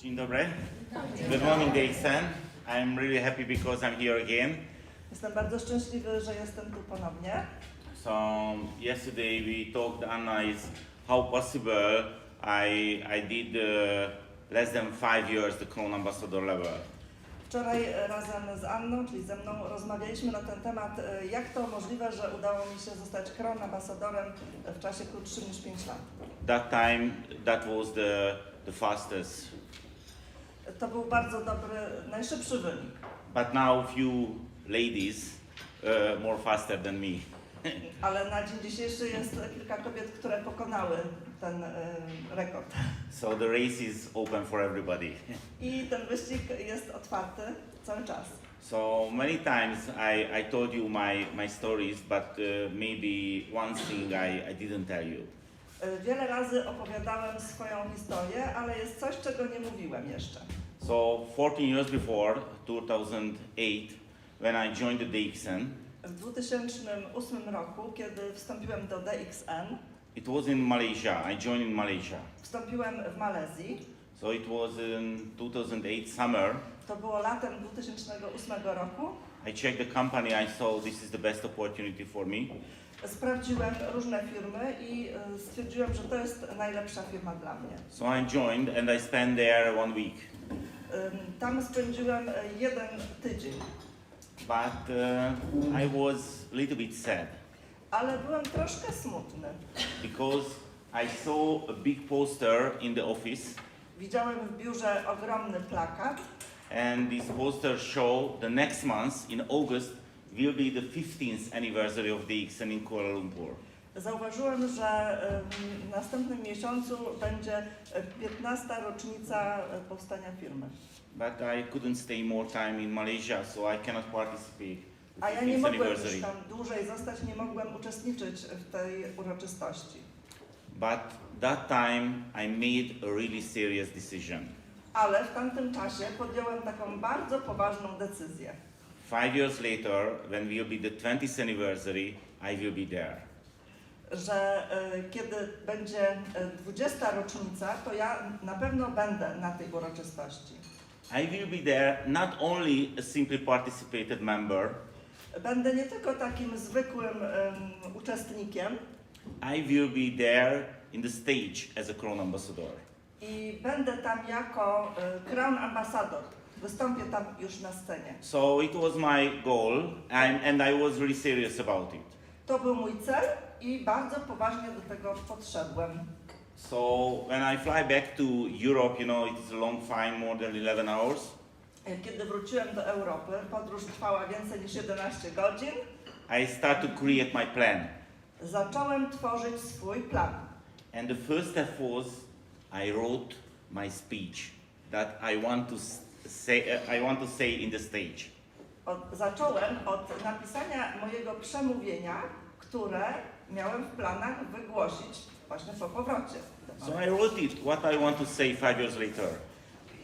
Dzień dobry. Good morning, DXN. I'm really happy because I'm here again. Jestem bardzo szczęśliwy, że jestem tu ponownie. So yesterday we talked, Anna, is how possible I did less than 5 years the Crown Ambassador level. Wczoraj razem z Anną, czyli ze mną, rozmawialiśmy na ten temat, jak to możliwe, że udało mi się zostać Crown Ambasadorem w czasie krótszym niż 5 lat. That time, that was the fastest. To był bardzo dobry, najszybszy wynik. But now few ladies more faster than me. Ale na dzień dzisiejszy jest kilka kobiet, które pokonały ten rekord. So the race is open for everybody. I ten wyścig jest otwarty cały czas. So many times I told you my stories, but maybe one thing I didn't tell you. Wiele razy opowiadałem swoją historię, ale jest coś, czego nie mówiłem jeszcze. So 14 years before 2008, when I joined the DXN, W 2008 roku, kiedy wstąpiłem do DXN, it was in Malaysia. I joined in Malaysia. wstąpiłem w Malezji. So it was in 2008 summer. To było latem 2008 roku. I checked the company. I saw this is the best opportunity for me. Sprawdziłem różne firmy i stwierdziłem, że to jest najlepsza firma dla mnie. So I joined and I spent there 1 week. Tam spędziłem 1 tydzień, But I was a little bit sad ale byłem troszkę smutny. because I saw a big poster in the office. Widziałem w biurze ogromny plakat. And this poster show the next month in August will be the 15th anniversary of DXN in Kuala Lumpur. Zauważyłem, że w następnym miesiącu będzie 15. rocznica powstania firmy. But I couldn't stay more time in Malaysia, so I cannot participate. A ja The nie 15th mogłem już anniversary. tam dłużej zostać, nie mogłem uczestniczyć w tej uroczystości. But that time I made a really serious decision. Ale w tamtym czasie podjąłem taką bardzo poważną decyzję, 5 years later, when will be the 20th anniversary, I will be there. że kiedy będzie 20. rocznica, to ja na pewno będę na tej uroczystości. I will be there not only a simply participated member, Będę nie tylko takim zwykłym uczestnikiem I will be there in the stage as a Crown Ambassador. i będę tam jako Crown Ambassador. Wystąpię tam już na scenie. So it was my goal, and I was really serious about it. To był mój cel i bardzo poważnie do tego podszedłem. So when I fly back to Europe, you know, it's a long flight, more than 11 hours. Kiedy wróciłem do Europy, podróż trwała więcej niż 11 godzin, I start to create my plan. zacząłem tworzyć swój plan. And the first step was I wrote my speech that I want to say in the stage. Zacząłem od napisania mojego przemówienia, które miałem w planach wygłosić właśnie po powrocie. So I wrote it, what I want to say 5 years later.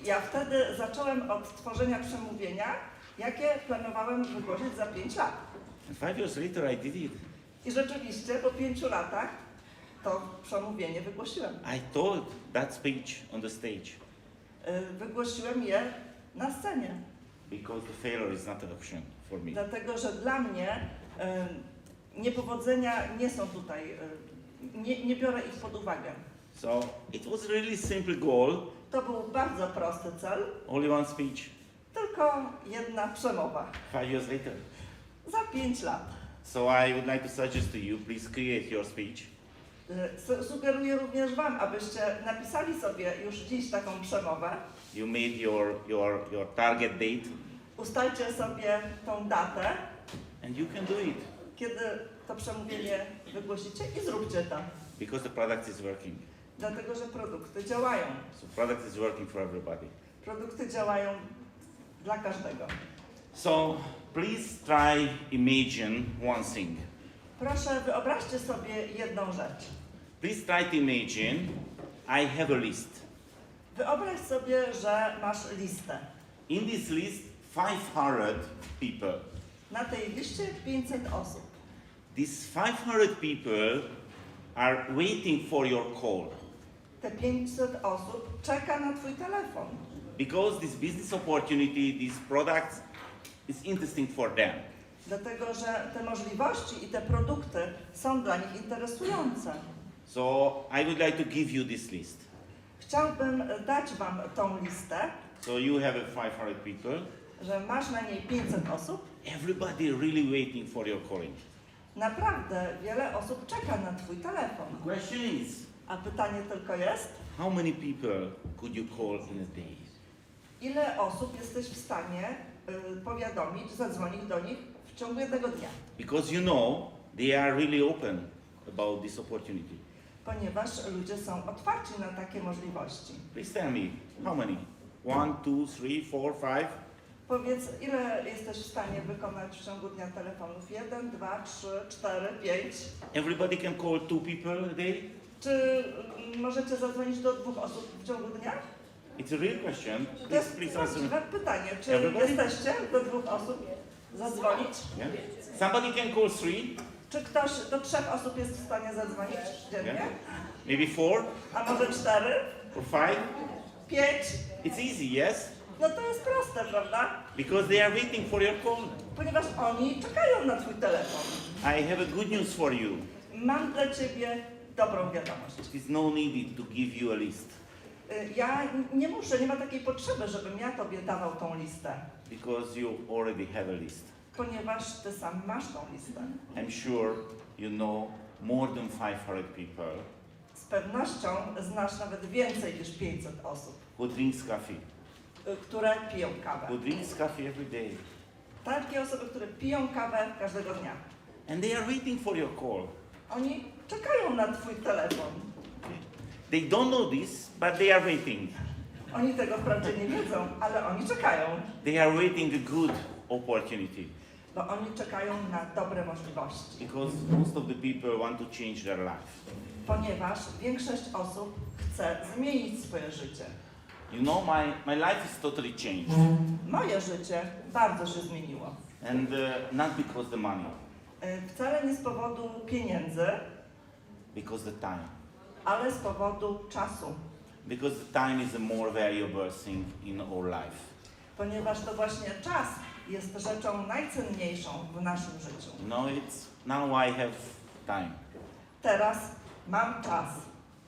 Ja wtedy zacząłem od tworzenia przemówienia, jakie planowałem wygłosić za 5 lat. And 5 years later I did it. I rzeczywiście po 5 latach to przemówienie wygłosiłem. I told that speech on the stage Wygłosiłem je na scenie, because the failure is not an option for me. dlatego że dla mnie niepowodzenia nie są tutaj, nie biorę ich pod uwagę. So it was a really simple goal, To był bardzo prosty cel, only one speech. tylko jedna przemowa. 5 years later. Za 5 lat. So I would like to suggest to you, please create your speech. Sugeruję również Wam, abyście napisali sobie już dziś taką przemowę. You made your target date, Ustalcie sobie tą datę, and you can do it kiedy to przemówienie wygłosicie i zróbcie to. because the product is working. Dlatego, że produkty działają. So product is working for everybody. Produkty działają dla każdego. So please try imagine one thing. Proszę, wyobraźcie sobie jedną rzecz. Please try to imagine I have a list. Wyobraź sobie, że masz listę. In this list 500 people. Na tej liście 500 osób. These 500 people are waiting for your call. Te 500 osób czeka na Twój telefon. Because this business opportunity, these products, is interesting for them. Dlatego, że te możliwości i te produkty są dla nich interesujące. So I would like to give you this list. Chciałbym dać Wam tą listę, So you have 500 people. że masz na niej 500 osób. Everybody really waiting for your calling. Naprawdę wiele osób czeka na Twój telefon. The question is, A pytanie tylko jest, how many people could you call in a day? ile osób jesteś w stanie powiadomić, zadzwonić do nich w ciągu jednego dnia? Because you know they are really open about this opportunity. Ponieważ ludzie są otwarci na takie możliwości. Please tell me, how many? 1, 2, 3, 4, 5? Powiedz, ile jesteś w stanie wykonać w ciągu dnia telefonów? 1, 2, 3, 4, 5? Everybody can call 2 people a day? Czy możecie zadzwonić do 2 osób w ciągu dnia? It's a real question. To jest Please answer. prawdziwe pytanie. Czy Everybody? jesteście do 2 osób zadzwonić? Yeah? Somebody can call 3? Czy ktoś do 3 osób jest w stanie zadzwonić dziennie? Yeah? Maybe 4 A może 4? or 5? 5? It's easy, yes? No to jest proste, prawda? Because they are waiting for your call. Ponieważ oni czekają na Twój telefon. I have a good news for you. Mam dla Ciebie dobrą wiadomość. There's no need to give you a list. Ja nie ma takiej potrzeby, żebym ja Tobie dawał tą listę. Because you already have a list. Ponieważ Ty sam masz tą listę. I'm sure you know more than 500 people Z pewnością znasz nawet więcej niż 500 osób, who drinks coffee, które piją kawę. who drinks coffee every day. Takie osoby, które piją kawę każdego dnia. And they are waiting for your call. Oni czekają na Twój telefon. They don't know this, but they are waiting. Oni tego wprawdzie nie wiedzą, ale oni czekają. They are waiting a good opportunity. Bo oni czekają na dobre możliwości. Because most of the people want to change their life. Ponieważ większość osób chce zmienić swoje życie. You know, my life is totally changed. Moje życie bardzo się zmieniło. And not because the money, Wcale nie z powodu pieniędzy, because the time. ale z powodu czasu. Because the time is the more valuable thing in our life. Ponieważ to właśnie czas jest rzeczą najcenniejszą w naszym życiu. No, now I have time. Teraz mam czas.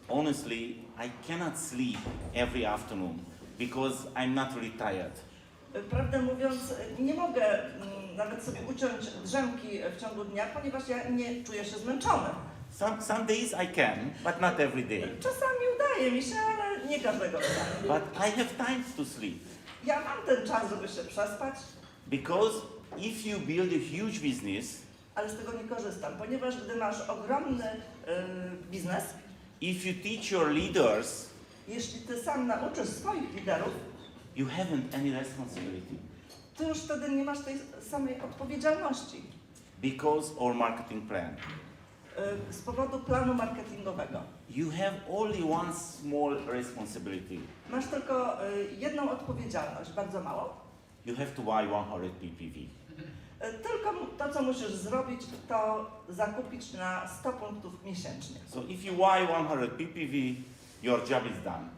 Honestly, I cannot sleep every afternoon because I'm not really tired. Prawdę mówiąc, nie mogę nawet sobie uciąć drzemki w ciągu dnia, ponieważ ja nie czuję się zmęczony. Some days I can, but not every day. Czasami udaje mi się, ale nie każdego dnia. But I have time to sleep Ja mam ten czas, żeby się przespać, because if you build a huge business, ale z tego nie korzystam, ponieważ gdy masz ogromny biznes, if you teach your leaders, jeśli ty sam nauczysz swoich liderów, you haven't any responsibility to już wtedy nie masz tej samej odpowiedzialności. because our marketing plan. Z powodu planu marketingowego. You have only one small responsibility. Masz tylko jedną odpowiedzialność, bardzo mało. You have to buy 100 PPV. Tylko to, co musisz zrobić, to zakupić na 100 punktów miesięcznie. So if you buy 100 PPV, your job is done.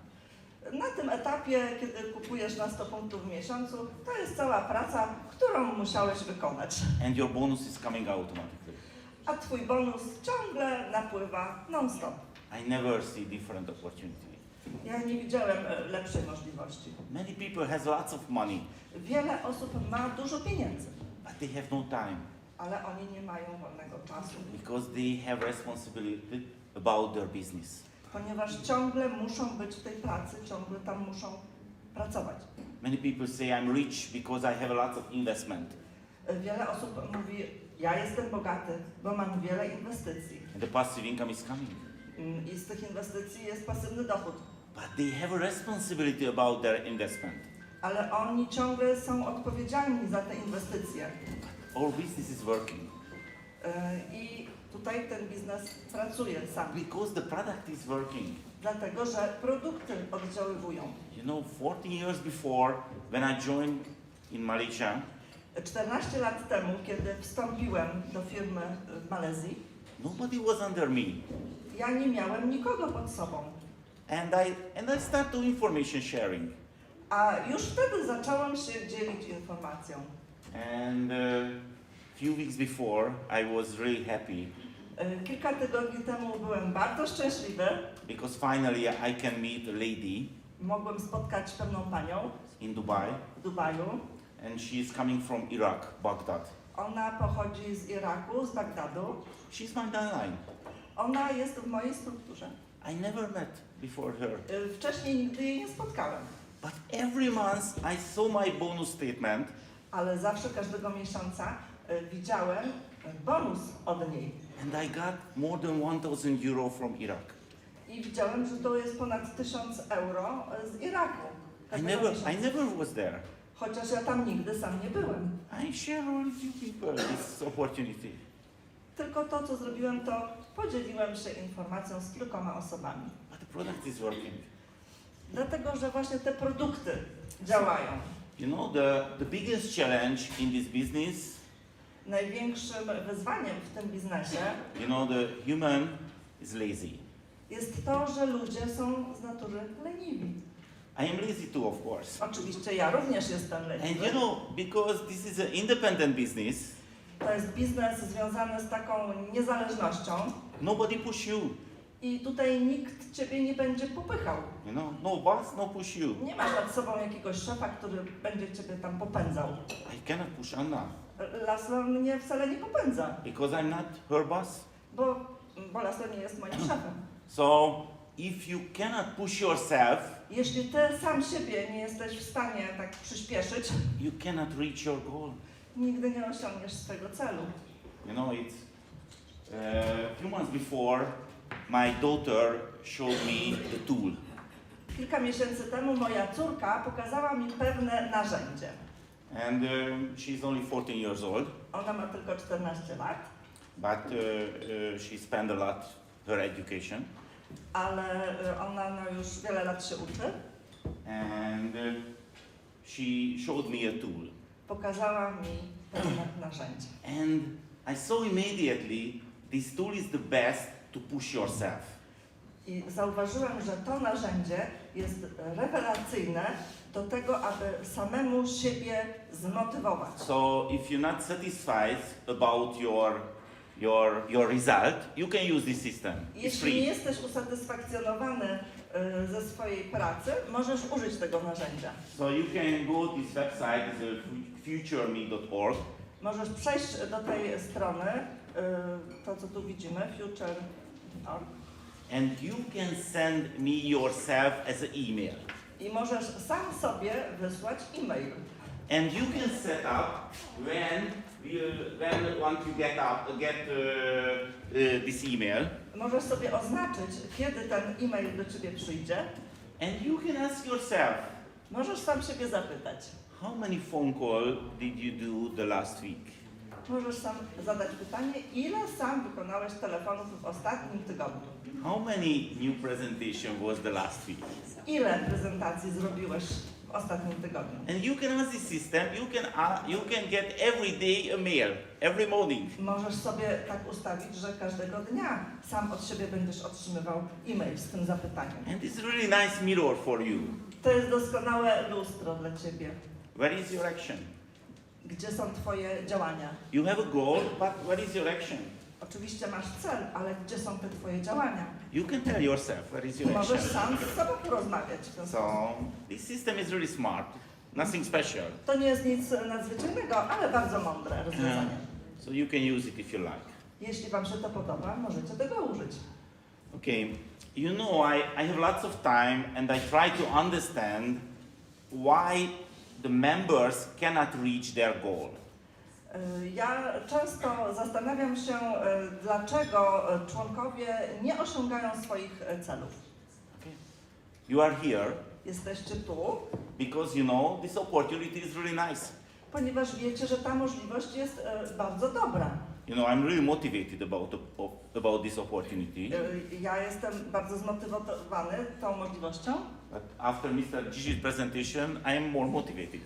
Na tym etapie, kiedy kupujesz na 100 punktów w miesiącu, to jest cała praca, którą musiałeś wykonać. And your bonus is coming automatically. A Twój bonus ciągle napływa non-stop. I never see different opportunity. Ja nie widziałem lepszej możliwości. Many people has lots of money, Wiele osób ma dużo pieniędzy, but they have no time ale oni nie mają wolnego czasu, because they have responsibility about their business. ponieważ ciągle muszą być w tej pracy, ciągle tam muszą pracować. Many people say I'm rich because I have lots of investment. Wiele osób mówi, ja jestem bogaty, bo mam wiele inwestycji. And the passive income is coming. I z tych inwestycji jest pasywny dochód. But they have a responsibility about their investment. Ale oni ciągle są odpowiedzialni za te inwestycje. Our business is working I tutaj ten biznes pracuje sam. because the product is working. Dlatego, że produkty oddziaływują. You know, 14 years before, when I joined in Malaysia, 14 lat temu, kiedy wstąpiłem do firmy w Malezji, nobody was under me. ja nie miałem nikogo pod sobą. And I start doing information sharing. A już wtedy zacząłem się dzielić informacją. And few weeks before, I was really happy Kilka tygodni temu byłem bardzo szczęśliwy. because finally I can meet a lady Mogłem spotkać pewną panią in Dubai, w Dubaju. and she is coming from Iraq, Baghdad. Ona pochodzi z Iraku, z Bagdadu. She's my downline. Ona jest w mojej strukturze. I never met before her. Wcześniej nigdy jej nie spotkałem, But every month I saw my bonus statement ale zawsze każdego miesiąca widziałem bonus od niej. and I got more than 1,000 euro from Iraq. I widziałem, że to jest ponad 1000 euro z Iraku. I każdego miesiąca. never was there. Chociaż ja tam nigdy sam nie byłem. I share with you people this opportunity. Tylko to, co zrobiłem, to podzieliłem się informacją z kilkoma osobami. But the product is working. Dlatego, że właśnie te produkty działają. You know, the biggest challenge in this business, Największym wyzwaniem w tym biznesie you know, the human is lazy. jest to, że ludzie są z natury leniwi. I am lazy too, of course. Oczywiście ja również jestem And leniwy. you know, because this is an independent business, To jest biznes związany z taką niezależnością nobody push you. i tutaj nikt ciebie nie będzie popychał. You know, no boss, no push you. Nie masz nad sobą jakiegoś szefa, który będzie ciebie tam popędzał. I cannot push Anna Laszlo mnie wcale nie popędza, because I'm not her boss. bo Laszlo nie jest moim szefem. So if you cannot push yourself, Jeśli ty sam siebie nie jesteś w stanie tak przyspieszyć, you cannot reach your goal. nigdy nie osiągniesz swojego celu. You know, it's a few months before, my daughter showed me the tool. Kilka miesięcy temu moja córka pokazała mi pewne narzędzie. And she's only 14 years old, Ona ma tylko 14 lat, but she spent a lot her education. ale ona no, już wiele lat się uczy. And she showed me a tool. Pokazała mi pewne narzędzie. And I saw immediately this tool is the best to push yourself. I zauważyłem, że to narzędzie jest rewelacyjne do tego, aby samemu siebie zmotywować. So if you're not satisfied about your result, you can use this system. It's Jeśli nie free. jesteś usatysfakcjonowany ze swojej pracy, możesz użyć tego narzędzia. So you can go to this website, futureme.org, Możesz przejść do tej strony, to co tu widzimy, future.org, and you can send me yourself as an email. i możesz sam sobie wysłać e-mail. And you can set up when once you get this email, Możesz sobie oznaczyć, kiedy ten e-mail do ciebie przyjdzie. and you can ask yourself, Możesz sam siebie zapytać. how many phone call did you do the last week? Możesz sam zadać pytanie, ile sam wykonałeś telefonów w ostatnim tygodniu? How many new presentation was the last week? Ile prezentacji zrobiłeś w ostatnim tygodniu? And you can ask this system, you can get every day a mail, every morning. Możesz sobie tak ustawić, że każdego dnia sam od siebie będziesz otrzymywał e-mail z tym zapytaniem. And it's really nice mirror for you. To jest doskonałe lustro dla ciebie. Where is your action? Gdzie są twoje działania? You have a goal, but where is your action? Oczywiście masz cel, ale gdzie są te twoje działania? You can tell yourself where is your action. Możesz sam ze sobą porozmawiać w ten sposób. So this system is really smart, nothing special. To nie jest nic nadzwyczajnego, ale bardzo mądre rozwiązanie. So you can use it if you like. Jeśli wam się to podoba, możecie tego użyć. Okay, you know, I have lots of time and I try to understand why the members cannot reach their goal. Ja często zastanawiam się, dlaczego członkowie nie osiągają swoich celów. Okay. You are here Jesteście tu, because you know this opportunity is really nice. ponieważ wiecie, że ta możliwość jest bardzo dobra. You know, I'm really motivated about this opportunity. Ja jestem bardzo zmotywowany tą możliwością, But after Mr. Gishi's presentation, I am more motivated.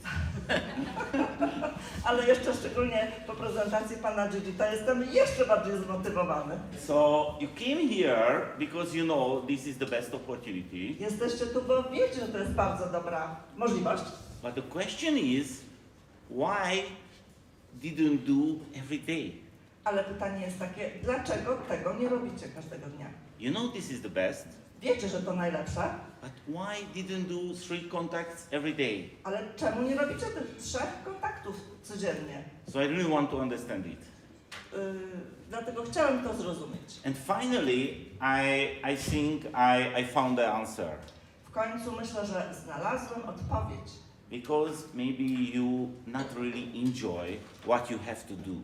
Ale jeszcze szczególnie po prezentacji pana Gigita jestem jeszcze bardziej zmotywowany. So you came here because you know this is the best opportunity. Jesteście tu, bo wiecie, że to jest bardzo dobra możliwość. But the question is, why didn't do every day? Ale pytanie jest takie, dlaczego tego nie robicie każdego dnia? You know this is the best, Wiecie, że to najlepsze, but why didn't do 3 contacts every day? ale czemu nie robicie tych 3 kontaktów codziennie? So I really want to understand it. Dlatego chciałem to zrozumieć. And finally, I think I found the answer. W końcu myślę, że znalazłem odpowiedź. Because maybe you not really enjoy what you have to do.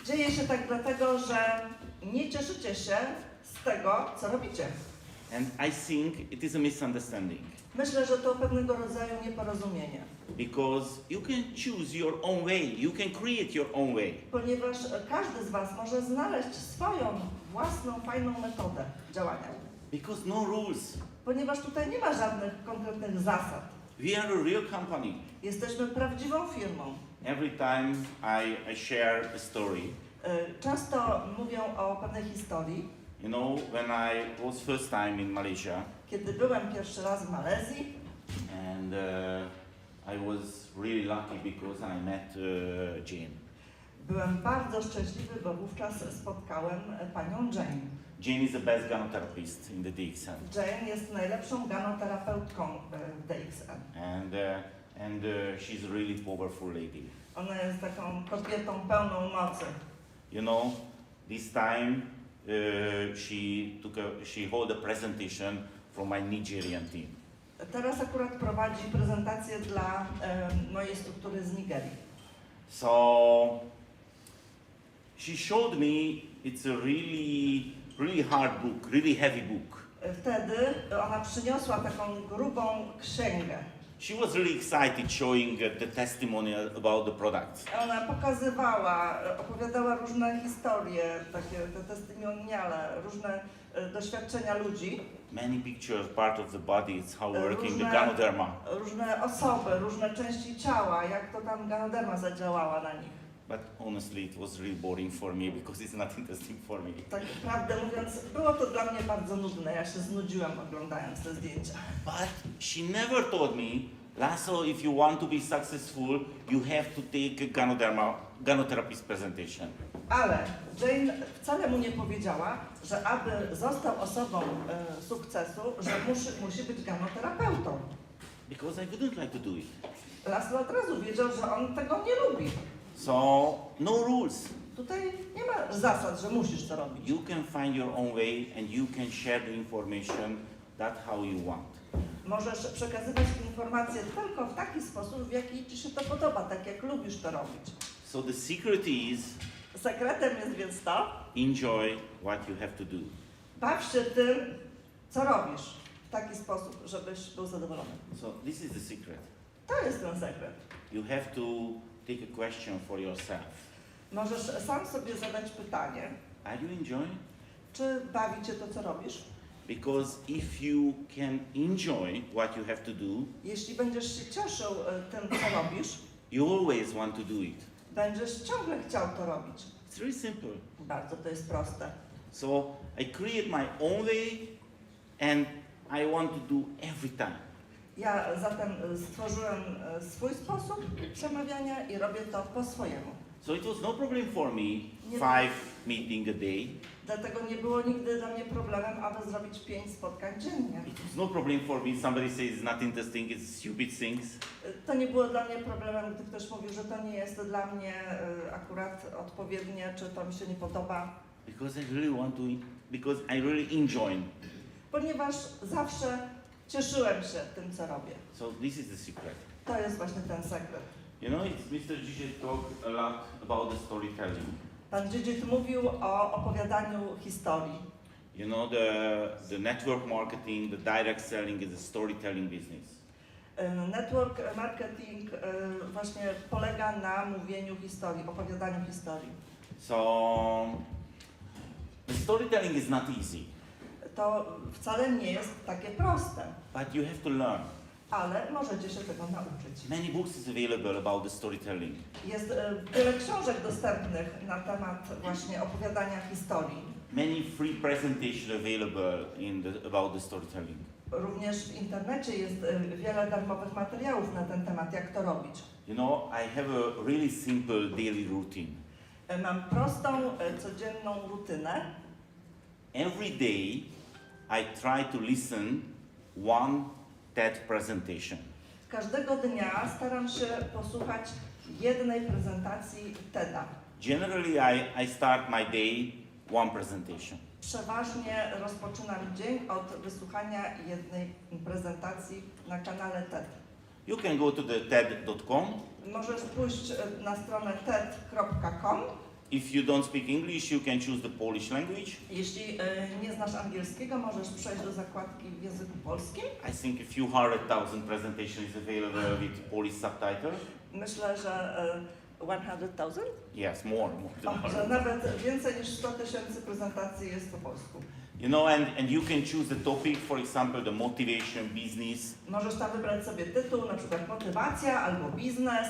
Dzieje się tak dlatego, że nie cieszycie się z tego, co robicie. And I think it is a misunderstanding. Myślę, że to pewnego rodzaju nieporozumienie. Because you can choose your own way, you can create your own way. Ponieważ każdy z Was może znaleźć swoją własną, fajną metodę działania. Because no rules. Ponieważ tutaj nie ma żadnych konkretnych zasad. We are a real company. Jesteśmy prawdziwą firmą. Every time I share a story, Często mówią o pewnej historii. you know, when I was first time in Malaysia, Kiedy byłem pierwszy raz w Malezji, and I was really lucky because I met Jane. byłem bardzo szczęśliwy, bo wówczas spotkałem panią Jane. Jane is the best gynotherapist in the DXN. Jane jest najlepszą ganoterapeutką w DXN. And she's a really powerful lady. Ona jest taką kobietą pełną mocy. You know, this time she hold a presentation from my Nigerian team. Teraz akurat prowadzi prezentację dla mojej struktury z Nigerii. So she showed me it's a really hard book, really heavy book. Wtedy ona przyniosła taką grubą księgę. She was really excited showing the testimonial about the products. Ona pokazywała, opowiadała różne historie, takie te testymoniale, różne doświadczenia ludzi. Many pictures, part of the body, it's how working the Ganodermą. Różne osoby, różne części ciała, jak to tam Ganoderma zadziałała na nich. But honestly, it was really boring for me because it's not interesting for me. Tak prawdę mówiąc, było to dla mnie bardzo nudne. Ja się znudziłam oglądając te zdjęcia. But she never told me, Lasso, if you want to be successful, you have to take a Ganotherapist presentation. Ale Jane wcale mu nie powiedziała, że aby został osobą sukcesu, że musi być ganoterapeutą. Because I wouldn't like to do it. Laszlo od razu wiedział, że on tego nie lubi. So, no rules. Tutaj nie ma zasad, że musisz to robić. You can find your own way and you can share the information that how you want. Możesz przekazywać informacje tylko w taki sposób, w jaki ci się to podoba, tak jak lubisz to robić. So the secret is Sekretem jest więc to, enjoy what you have to do. baw się tym, co robisz, w taki sposób, żebyś był zadowolony. So this is the secret. To jest ten sekret. You have to take a question for yourself. Możesz sam sobie zadać pytanie, Are you enjoying? czy bawi cię to, co robisz? Because if you can enjoy what you have to do, Jeśli będziesz się cieszył tym, co robisz, you always want to do it. będziesz ciągle chciał to robić. It's very simple. Bardzo to jest proste. So I create my own way and I want to do every time. Ja zatem stworzyłem swój sposób przemawiania i robię to po swojemu. So it was no problem for me, 5 meetings a day. Dlatego nie było nigdy dla mnie problemem, aby zrobić 5 spotkań dziennie. It was no problem for me, somebody says it's not interesting, it's stupid things. To nie było dla mnie problemem, gdy ktoś mówił, że to nie jest dla mnie akurat odpowiednie, czy to mi się nie podoba. Because I really enjoy. Ponieważ zawsze cieszyłem się tym, co robię. So this is the secret. To jest właśnie ten sekret. You know, Mr. Gigi talked a lot about the storytelling. Pan Gigi mówił o opowiadaniu historii. You know, the network marketing, the direct selling is a storytelling business. Network marketing właśnie polega na mówieniu historii, opowiadaniu historii. So, the storytelling is not easy. to wcale nie jest takie proste, but you have to learn. ale możecie się tego nauczyć. Many books is available about the storytelling. Jest wiele książek dostępnych na temat właśnie opowiadania historii. Many free presentation available about the storytelling. Również w internecie jest wiele darmowych materiałów na ten temat, jak to robić. You know, I have a really simple daily routine. Mam prostą, codzienną rutynę. Every day I try to listen one TED presentation. Każdego dnia staram się posłuchać jednej prezentacji TED-a. Generally I start my day one presentation. Przeważnie rozpoczynam dzień od wysłuchania jednej prezentacji na kanale TED. You can go to the TED.com. Możesz pójść na stronę ted.com. If you don't speak English, you can choose the Polish language. Jeśli nie znasz angielskiego, możesz przejść do zakładki w języku polskim. I think a few 100,000 presentation is available with Polish subtitle. Myślę, że 100,000? Yes, more than Że nawet więcej niż 100 tysięcy prezentacji jest po polsku. You know, and you can choose the topic, for example, the motivation, business. Możesz tam wybrać sobie tytuł, na przykład motywacja albo biznes.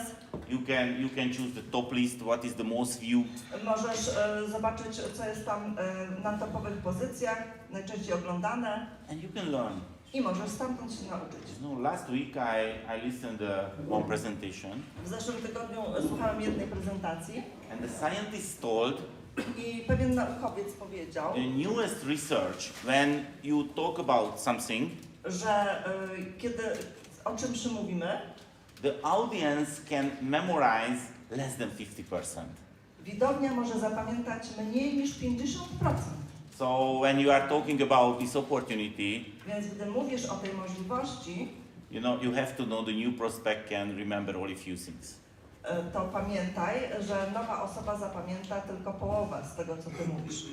You can choose the top list, what is the most viewed. Możesz zobaczyć, co jest tam na topowych pozycjach, najczęściej oglądane. And you can learn. I możesz stamtąd się nauczyć. You know, last week I listened to one presentation. W zeszłym tygodniu słuchałem jednej prezentacji And the scientist told i pewien naukowiec powiedział, the newest research, when you talk about something, że kiedy o czymś mówimy, the audience can memorize less than 50%. widownia może zapamiętać mniej niż 50%. So when you are talking about this opportunity, Więc gdy mówisz o tej możliwości, you know, you have to know the new prospect can remember only few things. to pamiętaj, że nowa osoba zapamięta tylko połowę z tego, co ty mówisz.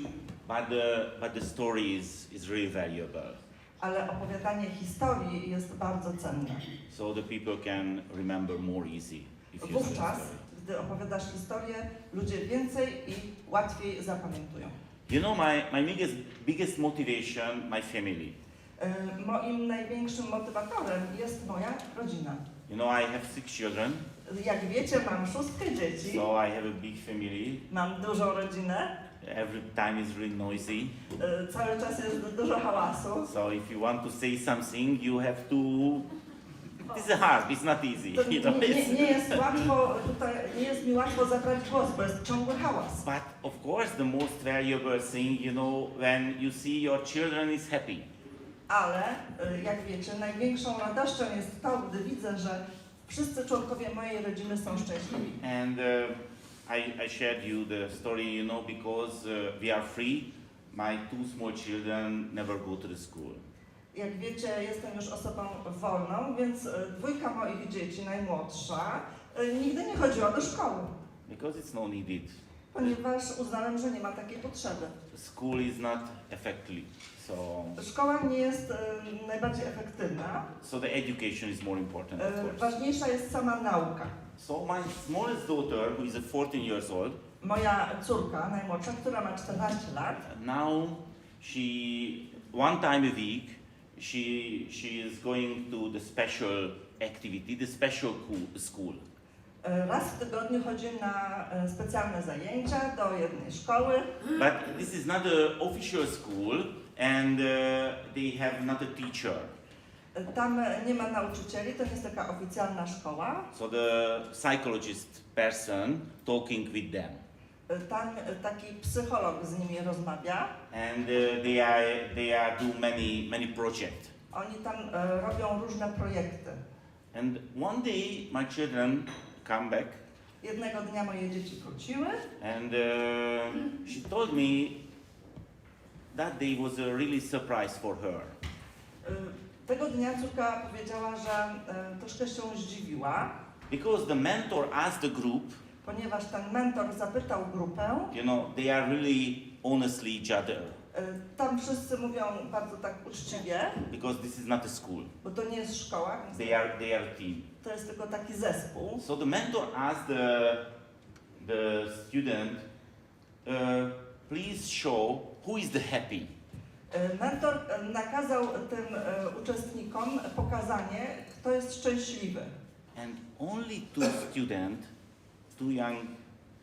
But the story is really valuable. Ale opowiadanie historii jest bardzo cenne. So the people can remember more easy if you tell the Wówczas, story. gdy opowiadasz historię, ludzie więcej i łatwiej zapamiętują. You know, my biggest motivation, my family. Moim największym motywatorem jest moja rodzina. You know, I have 6 children, Jak wiecie, mam 6 dzieci, so I have a big family. mam dużą rodzinę, Every time is really noisy. cały czas jest dużo hałasu. So if you want to say something, you have to. It's hard. It's not easy. To You know, nie jest łatwo, tutaj nie jest mi łatwo zabrać głos, bo jest ciągły hałas. But of course, the most valuable thing, you know, when you see your children is happy. Ale, jak wiecie, największą radością jest to, gdy widzę, że wszyscy członkowie mojej rodziny są szczęśliwi. And I shared you the story, you know, because we are free. My 2 small children never go to the school. Jak wiecie, jestem już osobą wolną, więc 2 moich dzieci, najmłodsza, nigdy nie chodziła do szkoły, Because it's no needed. ponieważ uznałem, że nie ma takiej potrzeby. School is not effective. So Szkoła nie jest najbardziej efektywna. the education is more important, of course. Ważniejsza jest sama nauka. So my smallest daughter, who is 14 years old, Moja córka, najmłodsza, która ma 14 lat, now she one time a week she is going to the special activity, the special school. raz w tygodniu chodzi na specjalne zajęcia do jednej szkoły. But this is not an official school, and they have not a teacher. Tam nie ma nauczycieli, to nie jest taka oficjalna szkoła. So the psychologist person talking with them, Tam taki psycholog z nimi rozmawia. and they are do many projects. Oni tam robią różne projekty. And one day my children come back, Jednego dnia moje dzieci wróciły and she told me that day was a really surprise for her. Tego dnia córka powiedziała, że troszkę się zdziwiła, Because the mentor asked the group, ponieważ ten mentor zapytał grupę. you know, they are really honestly each other. Tam wszyscy mówią bardzo tak uczciwie, Because this is not a school. bo to nie jest szkoła, więc They are a team. to jest tylko taki zespół. So the mentor asked the student, please show who is the happy. Mentor nakazał tym uczestnikom pokazanie, kto jest szczęśliwy. And only two young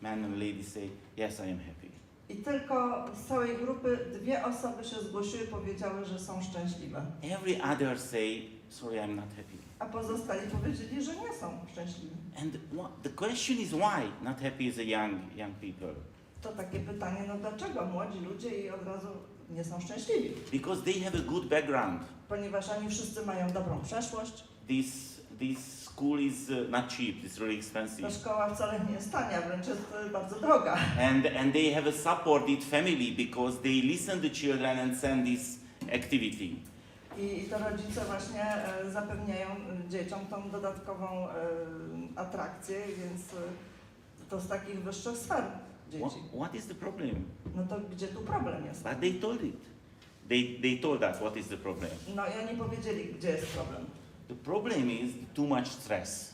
men and ladies say, yes, I am happy. I tylko z całej grupy 2 osoby się zgłosiły, powiedziały, że są szczęśliwe. Every other say, sorry, I'm not happy. A pozostali powiedzieli, że nie są szczęśliwi. And the question is why not happy is a young people? To takie pytanie, no dlaczego młodzi ludzie i od razu nie są szczęśliwi? Because they have a good background. Ponieważ oni wszyscy mają dobrą przeszłość. This school is not cheap. It's really Ta expensive. szkoła wcale nie jest tania, wręcz jest bardzo droga. And they have a supported family because they listen to children and send this activity. I to rodzice właśnie zapewniają dzieciom tą dodatkową atrakcję, więc to z takich wyższych sfer dzieci. What is the problem? No to gdzie tu problem jest? But they told it. They told us what is the problem. No i oni powiedzieli, gdzie jest problem. The problem is too much stress.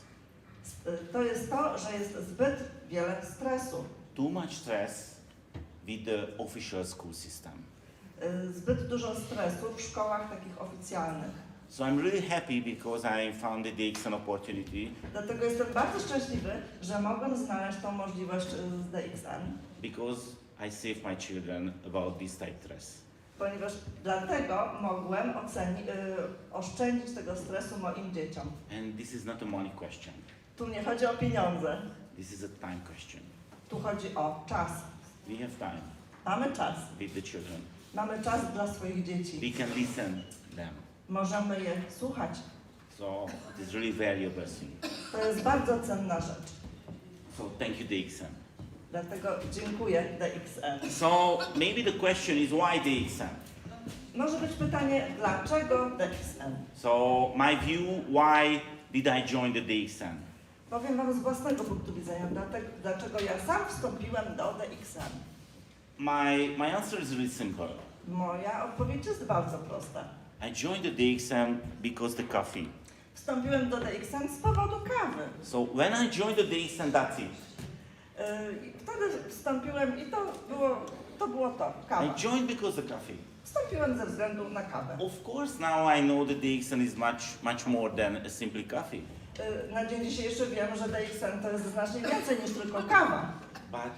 To jest to, że jest zbyt wiele stresu. Too much stress with the official school system. Zbyt dużo stresu w szkołach takich oficjalnych. So I'm really happy because I found the DXN opportunity. Dlatego jestem bardzo szczęśliwy, że mogłem znaleźć tą możliwość z DXN. Because I save my children about this type stress. Ponieważ dlatego mogłem oszczędzić tego stresu moim dzieciom. And this is not a money question. Tu nie chodzi o pieniądze, This is a time question. tu chodzi o czas. We have time Mamy czas. with the children. Mamy czas dla swoich dzieci. We can listen them. Możemy je słuchać. So it is really valuable thing. To jest bardzo cenna rzecz. So thank you DXN. Dlatego dziękuję DXN. So maybe the question is why DXN? Może być pytanie, dlaczego DXN? So my view, why did I join the DXN? Powiem Wam z własnego punktu widzenia, dlaczego ja sam wstąpiłem do DXN. My answer is really simple. Moja odpowiedź jest bardzo prosta. I joined the DXN because the coffee. Wstąpiłem do DXN z powodu kawy. So when I joined the DXN, that's it. Wtedy wstąpiłem i to było to, kawa. I joined because the coffee. Wstąpiłem ze względu na kawę. Of course, now I know that DXN is much more than a simply coffee. Na dzień dzisiejszy wiem, że DXN to jest znacznie więcej niż tylko kawa. But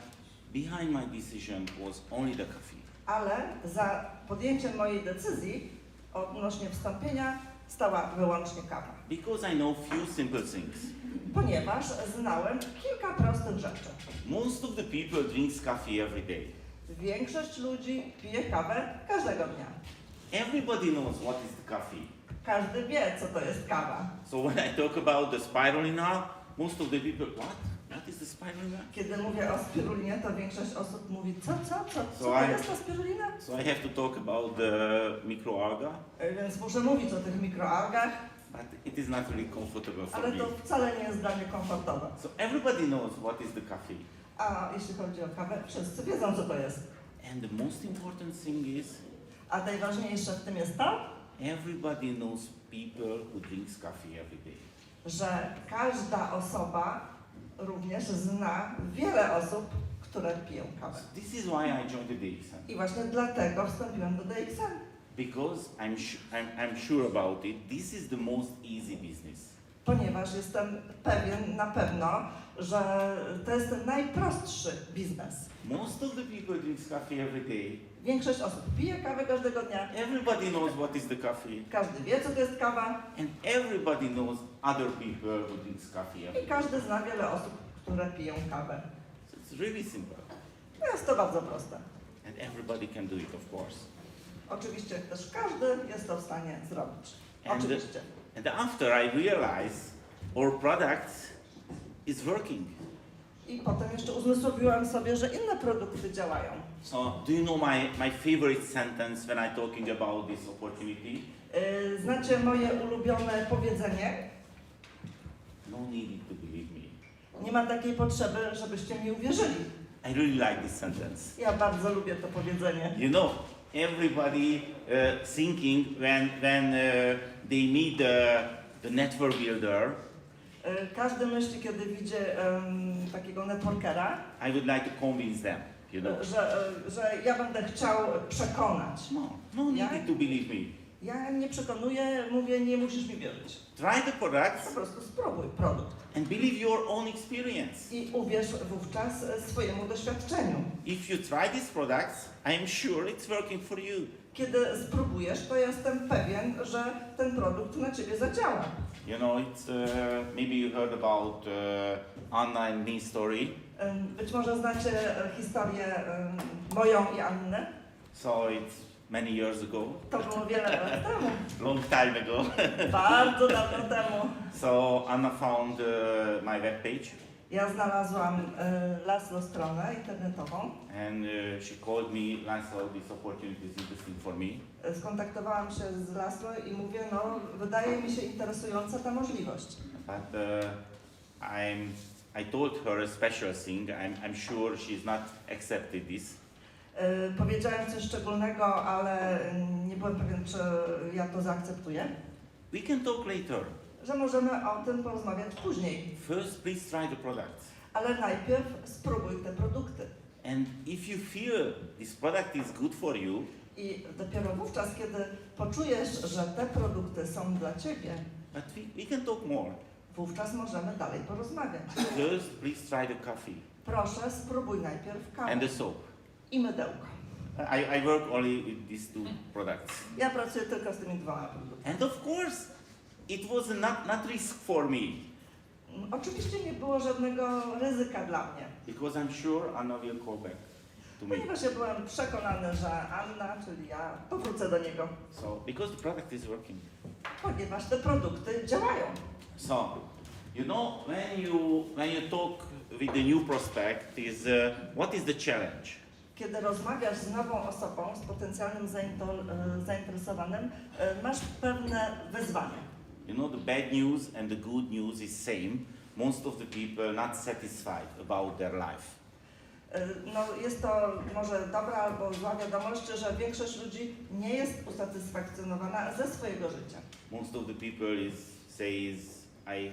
behind my decision was only the coffee. Ale za podjęciem mojej decyzji odnośnie wstąpienia stała wyłącznie kawa. Because I know few simple things. Ponieważ znałem kilka prostych rzeczy. Most of the people drinks coffee every day. Większość ludzi pije kawę każdego dnia. Everybody knows what is the coffee. Każdy wie, co to jest kawa. So when I talk about the spirulina, most of the people, what? What is the spirulina? Kiedy mówię o spirulinie, to większość osób mówi, co So to jest ta spirulina? So I have to talk about the microalga, Więc muszę mówić o tych mikroalgach, but it is not really comfortable for ale me. to wcale nie jest dla mnie komfortowe. So everybody knows what is the coffee. A jeśli chodzi o kawę, wszyscy wiedzą, co to jest. And the most important thing is, A najważniejsze w tym jest to, everybody knows people who drinks coffee every day. że każda osoba również zna wiele osób, które piją kawę. This is why I joined the DXN. I właśnie dlatego wstąpiłem do DXN. Because I'm sure about it, this is the most easy business. Ponieważ jestem pewien na pewno, że to jest ten najprostszy biznes. Most of the people drinks coffee every day. Większość osób pije kawę każdego dnia. Everybody knows what is the coffee. Każdy wie, co to jest kawa. And everybody knows other people who drinks coffee every I day. każdy zna wiele osób, które piją kawę. So it's really simple. Jest to bardzo proste. And everybody can do it, of course. Oczywiście też każdy jest to w stanie zrobić. And, Oczywiście. and after I realized our product is working. I potem jeszcze uzmysłowiłam sobie, że inne produkty działają. So do you know my favorite sentence when I'm talking about this opportunity? Znacie moje ulubione powiedzenie? No need to believe me. Nie ma takiej potrzeby, żebyście mi uwierzyli. I really like this sentence. Ja bardzo lubię to powiedzenie. You know, everybody thinking when they meet the network builder, Każdy myśli, kiedy widzi takiego networkera, I would like to convince them. You know? że ja będę chciał przekonać. No need to believe me. Ja nie przekonuję, mówię, nie musisz mi wierzyć. Try the products Po prostu spróbuj produkt and believe your own experience. i uwierz wówczas swojemu doświadczeniu. If you try these products, I am sure it's working for you. Kiedy spróbujesz, to jestem pewien, że ten produkt na ciebie zadziała. You know, it's maybe you heard about Anna and me story. Być może znacie historię moją i Annę. So it's many years ago, To było wiele lat temu. long time ago. Bardzo dawno temu. So Anna found my webpage Ja znalazłam Laszlo stronę internetową. and she called me, Laszlo, this opportunity is interesting for me. Skontaktowałam się z Laszlo i mówię, no wydaje mi się interesująca ta możliwość. But I told her a special thing. I'm sure she's not accepted this. Powiedziałem coś szczególnego, ale nie byłem pewien, czy ja to zaakceptuję. We can talk later. Że możemy o tym porozmawiać później. First, please try the products. Ale najpierw spróbuj te produkty. And if you feel this product is good for you, I dopiero wówczas, kiedy poczujesz, że te produkty są dla ciebie, but we can talk more. wówczas możemy dalej porozmawiać. First, please try the coffee Proszę, spróbuj najpierw kawę and the soap. i mydełko. I work only with these two products. Ja pracuję tylko z tymi dwoma produktami. And of course, it was not risk for me. Oczywiście nie było żadnego ryzyka dla mnie, Because I'm sure Anna will call back to me. ponieważ ja byłem przekonany, że Anna, czyli ja, powrócę do niego, So, because the product is working. ponieważ te produkty działają. So, you know, when you talk with the new prospect, what is the challenge? Kiedy rozmawiasz z nową osobą, z potencjalnym zainteresowanym, masz pewne wyzwania. You know, the bad news and the good news is same. Most of the people not satisfied about their life. No, jest to może dobra albo zła wiadomość, że większość ludzi nie jest usatysfakcjonowana ze swojego życia. Most of the people says I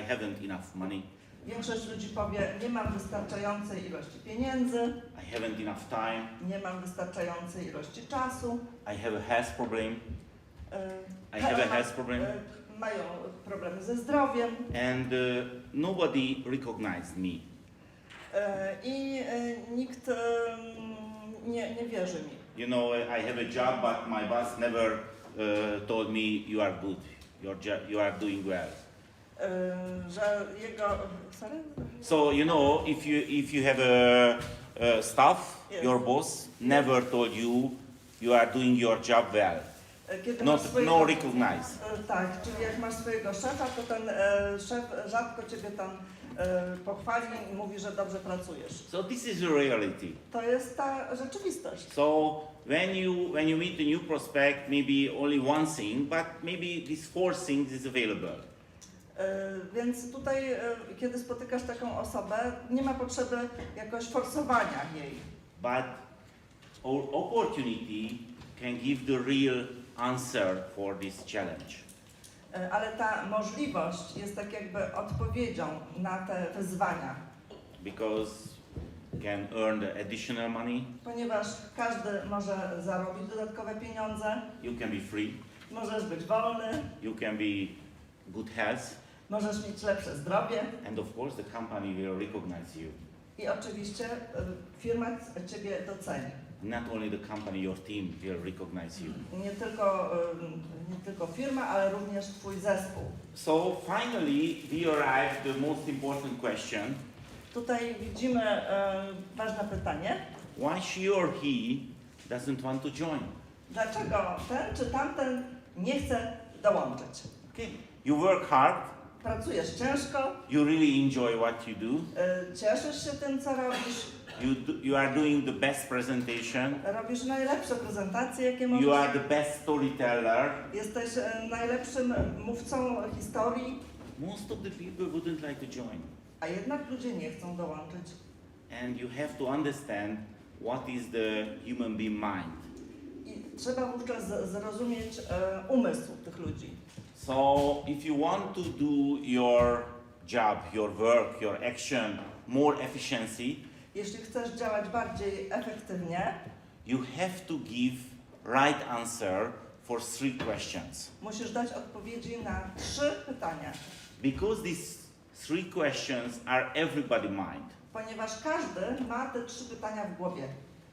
haven't enough money. Większość ludzi powie, nie mam wystarczającej ilości pieniędzy, I haven't enough time. nie mam wystarczającej ilości czasu. I have a health problem. I e, have a health problem. Mają problemy ze zdrowiem And nobody recognized me. i nikt nie wierzy mi. You know, I have a job, but my boss never told me you are good. You are doing well. Że jego... Sorry? So you know, if you have a staff, Yes. your boss never told you you are doing your job well. Kiedy No masz swojego, no recognize. Tak, czyli jak masz swojego szefa, to ten szef rzadko ciebie tam pochwali i mówi, że dobrze pracujesz. So this is the reality. To jest ta rzeczywistość. So when you meet the new prospect, maybe only one thing, but maybe these four things is available. Więc tutaj, kiedy spotykasz taką osobę, nie ma potrzeby jakoś forsowania jej. But our opportunity can give the real answer for this challenge. Ale ta możliwość jest tak jakby odpowiedzią na te wyzwania. Because you can earn the additional money, Ponieważ każdy może zarobić dodatkowe pieniądze, you can be free, możesz być wolny, you can be good health, możesz mieć lepsze zdrowie and of course the company will recognize you. i oczywiście firma ciebie doceni. Not only the company, your team will recognize you. Nie tylko firma, ale również twój zespół. So finally we arrive at the most important question. Tutaj widzimy ważne pytanie. Why she or he doesn't want to join? Dlaczego ten czy tamten nie chce dołączyć? Okay. You work hard, Pracujesz ciężko, you really enjoy what you do, cieszysz się tym, co robisz, you are doing the best presentation, robisz najlepsze prezentacje, jakie you możesz. are the best storyteller. Jesteś najlepszym mówcą historii, Most of the people wouldn't like to join. a jednak ludzie nie chcą dołączyć. And you have to understand what is the human being mind. I trzeba wówczas zrozumieć umysł tych ludzi. So if you want to do your job, your work, your action more efficiency, Jeśli chcesz działać bardziej efektywnie, you have to give right answer for 3 questions. musisz dać odpowiedzi na 3 pytania, Because these 3 questions are everybody's mind. ponieważ każdy ma te 3 pytania w głowie.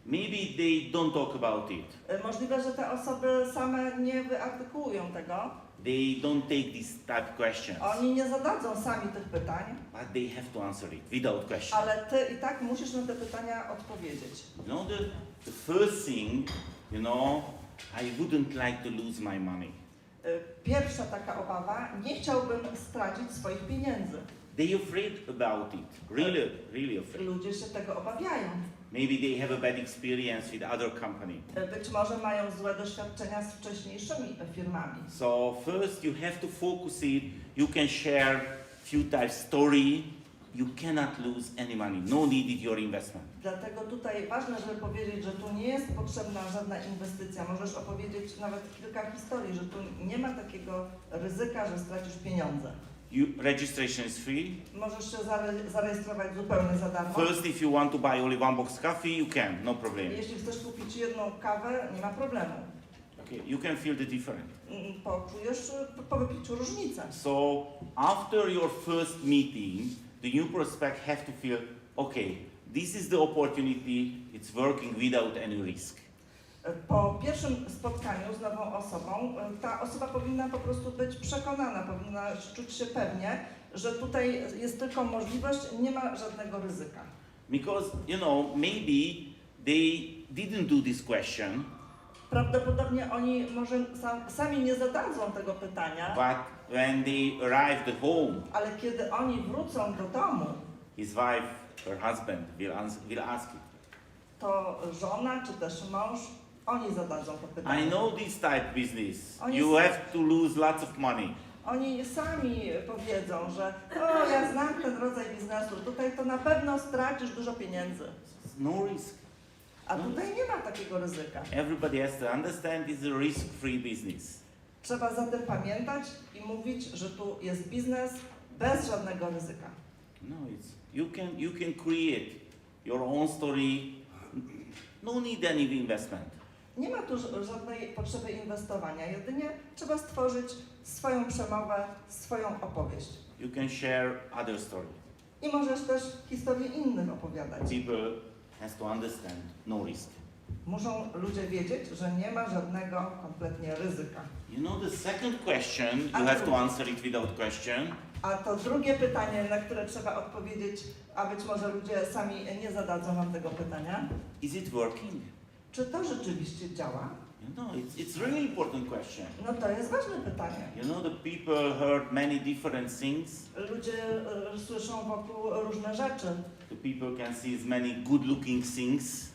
Maybe they don't talk about it. Możliwe, że te osoby same nie wyartykułują tego, They don't take these type questions. oni nie zadadzą sami tych pytań, But they have to answer it without question. ale ty i tak musisz na te pytania odpowiedzieć. You know, the first thing, you know, I wouldn't like to lose my money. Pierwsza taka obawa, nie chciałbym stracić swoich pieniędzy. They afraid about it. Really, really afraid. Ludzie się tego obawiają. Maybe they have a bad experience with other company. Być może mają złe doświadczenia z wcześniejszymi firmami. So first you have to focus it. You can share few types story. You cannot lose any money. No needed your investment. Dlatego tutaj ważne, żeby powiedzieć, że tu nie jest potrzebna żadna inwestycja. Możesz opowiedzieć nawet kilka historii, że tu nie ma takiego ryzyka, że stracisz pieniądze. Registration is free. Możesz się zarejestrować zupełnie za darmo. First, if you want to buy only one box coffee, you can, no problem. Jeśli chcesz kupić jedną kawę, nie ma problemu. Okay, you can feel the difference. Poczujesz po wypiciu różnicę. So after your first meeting, the new prospect have to feel, okay, this is the opportunity. It's working without any risk. Po pierwszym spotkaniu z nową osobą, ta osoba powinna po prostu być przekonana, powinna czuć się pewnie, że tutaj jest tylko możliwość, nie ma żadnego ryzyka. Because, you know, maybe they didn't do this question, Prawdopodobnie oni może sami nie zadadzą tego pytania, but when they arrived at home, ale kiedy oni wrócą do domu, his wife, her husband will ask it. to żona czy też mąż, oni zadadzą to pytanie. I know this type business. Oni You have to lose lots of money. Oni sami powiedzą, że o, ja znam ten rodzaj biznesu, tutaj to na pewno stracisz dużo pieniędzy. No risk. A tutaj nie ma takiego ryzyka. Everybody has to understand it's a risk-free business. Trzeba zatem pamiętać i mówić, że tu jest biznes bez żadnego ryzyka. No, you can create your own story. No need any investment. Nie ma tu żadnej potrzeby inwestowania, jedynie trzeba stworzyć swoją przemowę, swoją opowieść. You can share other story. I możesz też historię innych opowiadać. People has to understand no risk. Muszą ludzie wiedzieć, że nie ma żadnego kompletnie ryzyka. You know the second question, you have to answer it without question. A to drugie pytanie, na które trzeba odpowiedzieć, a być może ludzie sami nie zadadzą wam tego pytania. Is it working? Czy to rzeczywiście działa? You know, it's really important question. No to jest ważne pytanie. You know, the people heard many different things. Ludzie słyszą wokół różne rzeczy. The people can see as many good-looking things.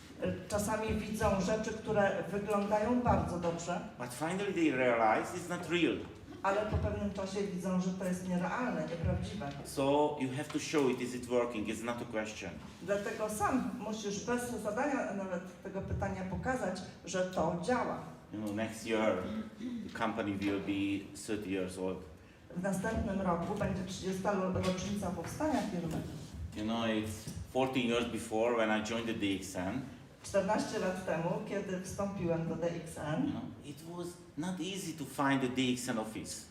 Czasami widzą rzeczy, które wyglądają bardzo dobrze, But finally they realize it's not real. ale po pewnym czasie widzą, że to jest nierealne, nieprawdziwe. So you have to show it, is it working? It's not a question. Dlatego sam musisz bez zadania nawet tego pytania pokazać, że to działa. You know, next year the company will be 30 years old. W następnym roku będzie 30. rocznica powstania firmy. You know, it's 14 years before when I joined the DXN. 14 lat temu, kiedy wstąpiłem do DXN, You know, it was not easy to find the DXN office.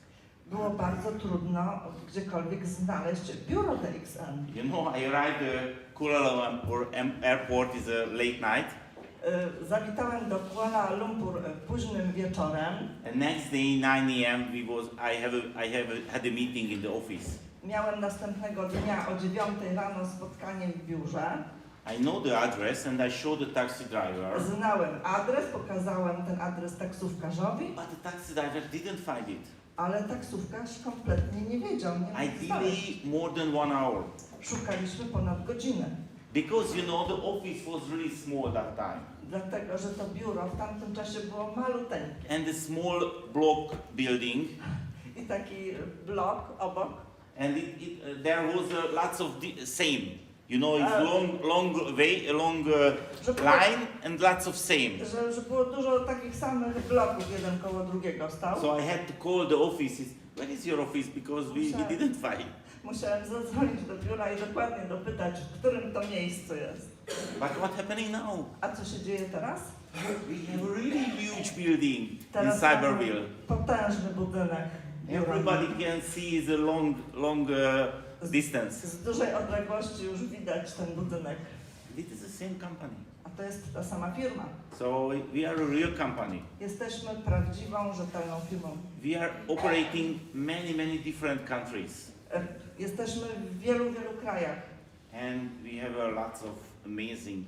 było bardzo trudno gdziekolwiek znaleźć biuro DXN. You know, I arrived at Kuala Lumpur airport is a late night. Zawitałem do Kuala Lumpur późnym wieczorem. And next day 9 a.m. had a meeting in the office. Miałem następnego dnia o 9 rano spotkanie w biurze. I know the address and I showed the taxi driver. Znałem adres, pokazałem ten adres taksówkarzowi, But the taxi driver didn't find it. ale taksówkarz kompletnie nie wiedział, nie mógł znaleźć. Ideally more than 1 hour. Szukaliśmy ponad godzinę, Because you know the office was really small that time. dlatego że to biuro w tamtym czasie było maluteńkie. And the small block building. I taki blok obok. And there was lots of same. You know, it's long line and lots of same. Że było dużo takich samych bloków, jeden koło drugiego stał. So I had to call the office. Where is your office? Because we didn't find. Musiałem zadzwonić do biura i dokładnie dopytać, w którym to miejscu jest. But what's happening now? A co się dzieje teraz? We have a really huge building in Teraz mamy Cyberville. potężny budynek. Everybody can see the long distance. Z dużej odległości już widać ten budynek. It is the same company. A to jest ta sama firma. So we are a real company. Jesteśmy prawdziwą, rzetelną firmą. We are operating many different countries. Jesteśmy w wielu krajach And we have a lots of amazing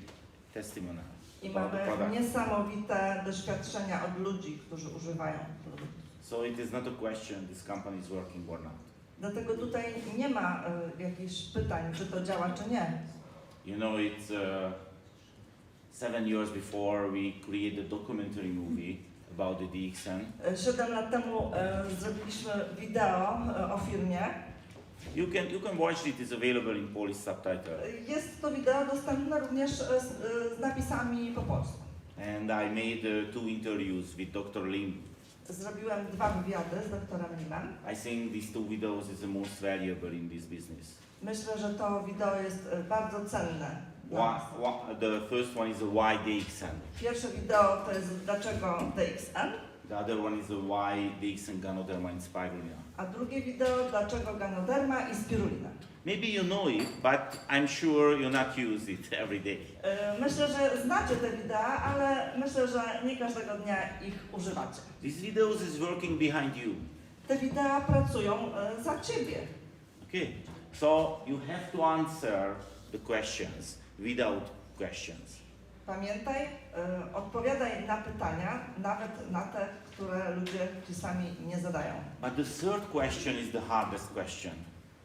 testimonials i about the mamy product. niesamowite doświadczenia od ludzi, którzy używają produktów. So it is not a question this company is working or not. Dlatego tutaj nie ma jakichś pytań, czy to działa, czy nie. You know, it's 7 years before we created a documentary movie about the DXN. 7 lat temu zrobiliśmy wideo o firmie. You can watch it. It's available in Polish subtitle. Jest to wideo dostępne również z napisami po polsku. And I made 2 interviews with Dr. Lim. Zrobiłem 2 wywiady z doktorem Limem. I think these 2 videos is the most valuable in this business. Myślę, że to wideo jest bardzo cenne. The first one is the Why DXN. Pierwsze wideo to jest Dlaczego DXN, The other one is the Why DXN Ganodermą and Spirulina. a drugie wideo Dlaczego Ganoderma i spirulina. Maybe you know it, but I'm sure you not use it every day. Myślę, że znacie te wideo, ale myślę, że nie każdego dnia ich używacie. These videos is working behind you. Te wideo pracują za ciebie. Okay, so you have to answer the questions without questions. Pamiętaj, odpowiadaj na pytania, nawet na te, które ludzie ci sami nie zadają. But the third question is the hardest question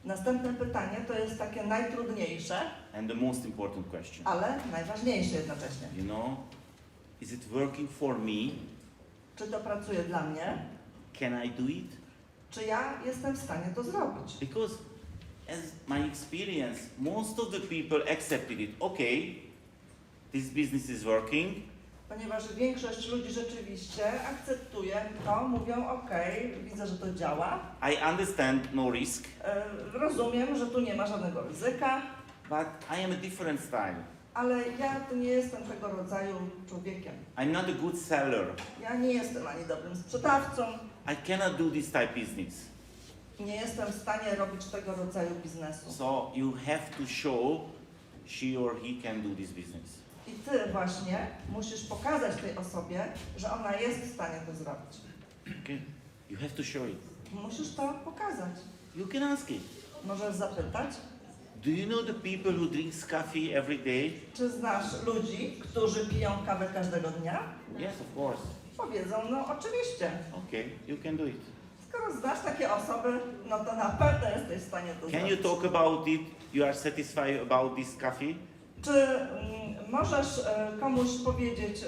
Następne pytanie to jest takie najtrudniejsze, and the most important question. ale najważniejsze jednocześnie. You know, is it working for me? Czy to pracuje dla mnie? Can I do it? Czy ja jestem w stanie to zrobić? Because as my experience, most of the people accepted it. Okay, this business is working. Ponieważ większość ludzi rzeczywiście akceptuje to, mówią ok, widzę, że to działa, I understand no risk, rozumiem, że tu nie ma żadnego ryzyka, but I am a different style. ale ja tu nie jestem tego rodzaju człowiekiem. I'm not a good seller. Ja nie jestem ani dobrym sprzedawcą, I cannot do this type business. nie jestem w stanie robić tego rodzaju biznesu. So you have to show she or he can do this business. I ty właśnie musisz pokazać tej osobie, że ona jest w stanie to zrobić. Okay, you have to show it. Musisz to pokazać. You can ask it. Możesz zapytać, Do you know the people who drinks coffee every day? czy znasz ludzi, którzy piją kawę każdego dnia? Yes, of course. Powiedzą, no oczywiście. Okay, you can do it. Skoro znasz takie osoby, no to na pewno jesteś w stanie to Can you zrobić. talk about it? You are satisfied about this coffee? Czy możesz komuś powiedzieć,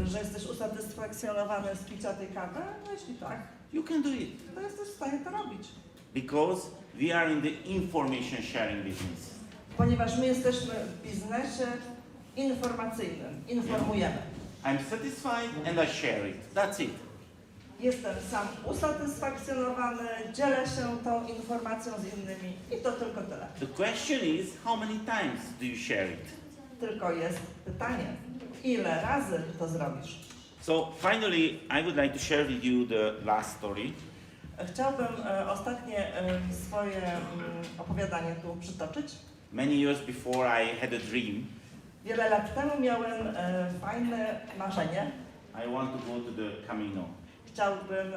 że jesteś usatysfakcjonowany z picia tej kawy? No jeśli tak, You can do it. to jesteś w stanie to robić. Because we are in the information sharing business. Ponieważ my jesteśmy w biznesie informacyjnym, informujemy. I'm satisfied and I share it. That's it. Jestem sam usatysfakcjonowany, dzielę się tą informacją z innymi i to tylko tyle. The question is, how many times do you share it? Tylko jest pytanie, ile razy to zrobisz? So finally, I would like to share with you the last story. Chciałbym ostatnie swoje opowiadanie tu przytoczyć. Many years before I had a dream. Wiele lat temu miałem fajne marzenie. I want to go to the Camino. Chciałbym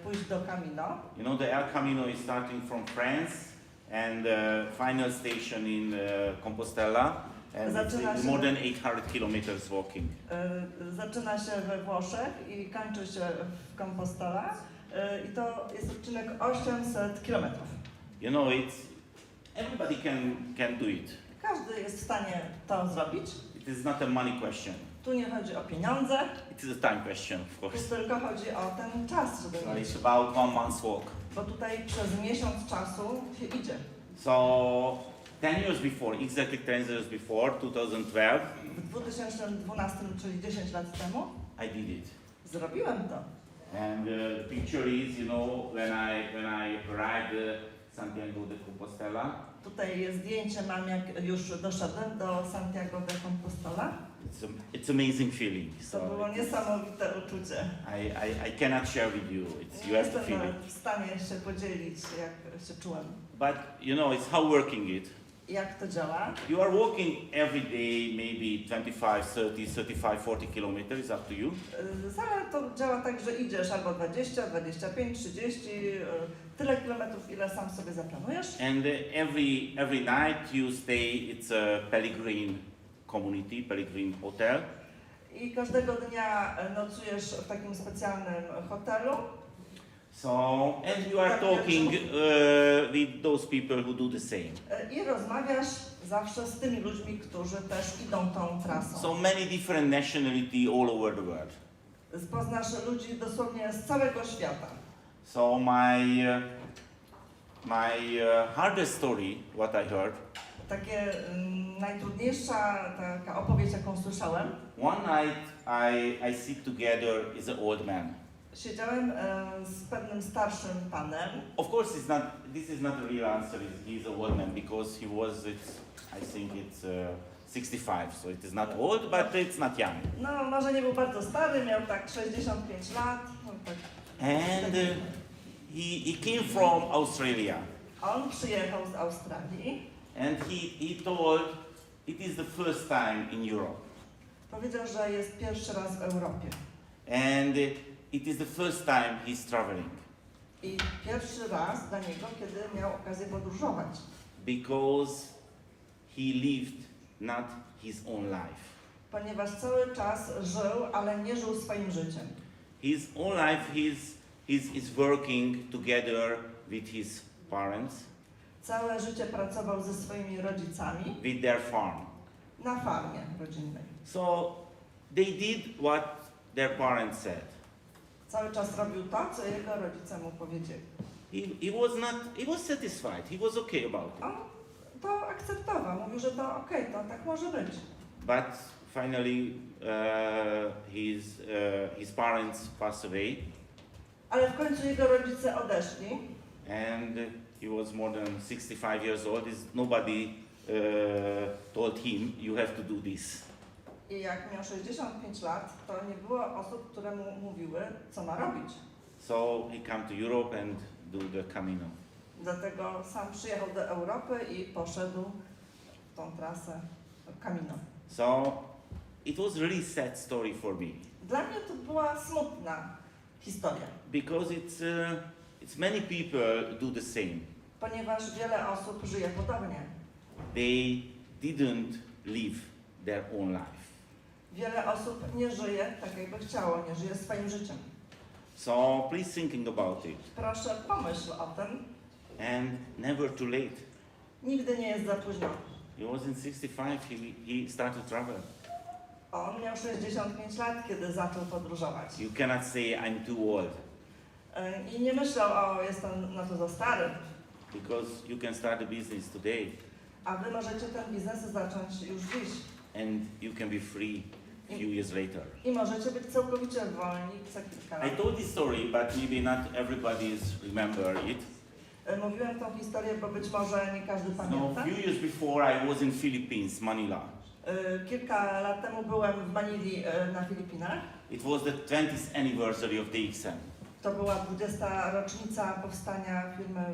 pójść do Camino. You know, the El Camino is starting from France and final station in Compostela. And it's more than 800 kilometers walking. Zaczyna się we Włoszech i kończy się w Compostela. I to jest odcinek 800 kilometrów. You know, everybody can do it. Każdy jest w stanie to zrobić. It is not a money question. Tu nie chodzi o pieniądze, It is a time question, of tu course. tylko chodzi o ten czas, żeby So mieć. it's about 1 month's walk. Bo tutaj przez miesiąc czasu się idzie. So 10 years before, exactly 10 years before, 2012, W 2012, czyli 10 lat temu, I did it. zrobiłem to. And the picture is, you know, when I arrived Santiago de Compostela. Tutaj jest zdjęcie mam, jak już doszedłem do Santiago de Compostela. It's amazing feeling. To So było niesamowite uczucie. I cannot share with you. Nie You have to jestem feel nawet it. w stanie się podzielić, jak się czułem. But you know, it's how working it. Jak to działa? You are walking every day, maybe 25, 30, 35, 40 kilometers, up to you. Ale to działa tak, że idziesz albo 20, 25, 30, tyle kilometrów, ile sam sobie zaplanujesz. And every night you stay, it's a Pellegrin community, Pellegrin hotel. I każdego dnia nocujesz w takim specjalnym hotelu. So, and you are talking with those people who do the same. I rozmawiasz zawsze z tymi ludźmi, którzy też idą tą trasą. So many different nationality all over the world. Poznasz ludzi dosłownie z całego świata. So my hardest story, what I heard, Takie najtrudniejsza taka opowieść, jaką słyszałem. one night I sit together with an old man. Siedziałem z pewnym starszym panem. Of course, this is not a real answer. He's a old man because he was, I think it's 65, so it is not old, but it's not young. No, może nie był bardzo stary, miał tak 65 lat. No, tak. And he came from Australia. On przyjechał z Australii. And he told it is the first time in Europe. Powiedział, że jest pierwszy raz w Europie. And it is the first time he's traveling. I pierwszy raz dla niego, kiedy miał okazję podróżować. Because he lived not his own life. Ponieważ cały czas żył, ale nie żył swoim życiem. His own life is working together with his parents, Całe życie pracował ze swoimi rodzicami with their farm. na farmie rodzinnej. So they did what their parents said. Cały czas robił to, co jego rodzice mu powiedzieli. He was satisfied. He was okay about it. On to akceptował, mówił, że to okej, to tak może być. But finally, his parents passed away, Ale w końcu jego rodzice odeszli and he was more than 65 years old. Nobody told him, you have to do this. i jak miał 65 lat, to nie było osób, które mu mówiły, co ma robić. So he came to Europe and do the Camino. Dlatego sam przyjechał do Europy i poszedł tą trasę Camino. So it was a really sad story for me Dla mnie to była smutna historia, because it's many people do the same. ponieważ wiele osób żyje podobnie. They didn't live their own life. Wiele osób nie żyje tak, jakby chciało, nie żyje swoim życiem. So please thinking about it, Proszę, pomyśl o tym. and never too late. Nigdy nie jest za późno. He was in 65. He started travel. On miał 65 lat, kiedy zaczął podróżować. You cannot say I'm too old I nie myślał, o, jestem na to za stary. because you can start a business today A wy możecie ten biznes zacząć już dziś. and you can be free a few years later. I możecie być całkowicie wolni za kilka I lat. told this story, but maybe not everybody remember it. Mówiłem tą historię, bo być może nie każdy So pamięta. a few years before, I was in Philippines, Manila. Kilka lat temu byłem w Manili na Filipinach. It was the 20th anniversary of DXN. To była 20. rocznica powstania firmy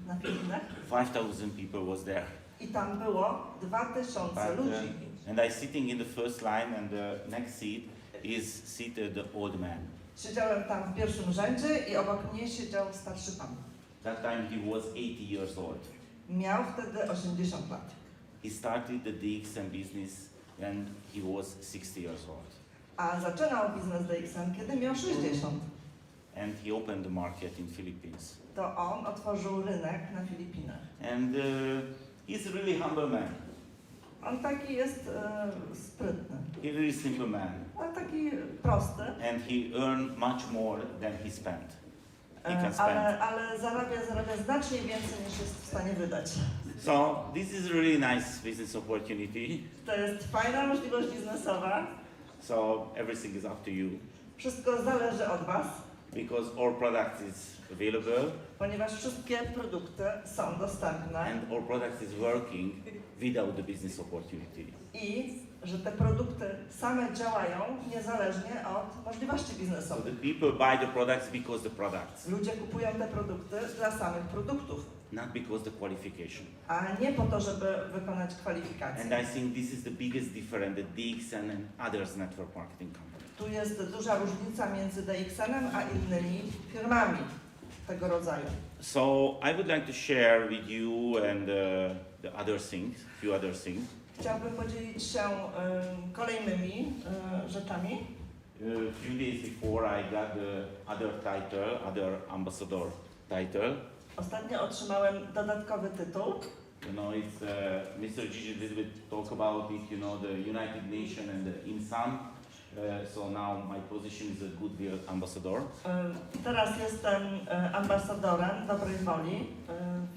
na Filipinach. 5,000 people was there. I tam było 2000 ludzi. And I sitting in the first line, and the next seat is seated the old man. Siedziałem tam w pierwszym rzędzie i obok mnie siedział starszy pan. That time he was 80 years old. Miał wtedy 80 lat. He started the DXN business when he was 60 years old. A zaczynał biznes DXN, kiedy miał 60. And he opened the market in Philippines. To on otworzył rynek na Filipinach. And he's a really humble man. On taki jest sprytny. He's a really simple man. On taki prosty. And he earned much more than he spent. He can spend. Ale zarabia znacznie więcej niż jest w stanie wydać. So this is a really nice business opportunity. To jest fajna możliwość biznesowa. So everything is up to you. Wszystko zależy od was. because all products is available ponieważ wszystkie produkty są dostępne and all products is working without the business opportunity. i że te produkty same działają niezależnie od możliwości So biznesowych. the people buy the products because the products, Ludzie kupują te produkty dla samych produktów, not because the qualification. a nie po to, żeby wykonać kwalifikacje. And I think this is the biggest difference that DXN and others network marketing companies. Tu jest duża różnica między DXN-em a innymi firmami tego rodzaju. So I would like to share with you and the other things, few other things. Chciałbym podzielić się kolejnymi rzeczami. Few days before I got the other title, other ambassador title. Ostatnio otrzymałem dodatkowy tytuł. You know, it's Mr. Gigi a little bit talk about it. You know, the United Nations and the INSAM. So now my position is a goodwill ambassador. Teraz jestem ambasadorem dobrej woli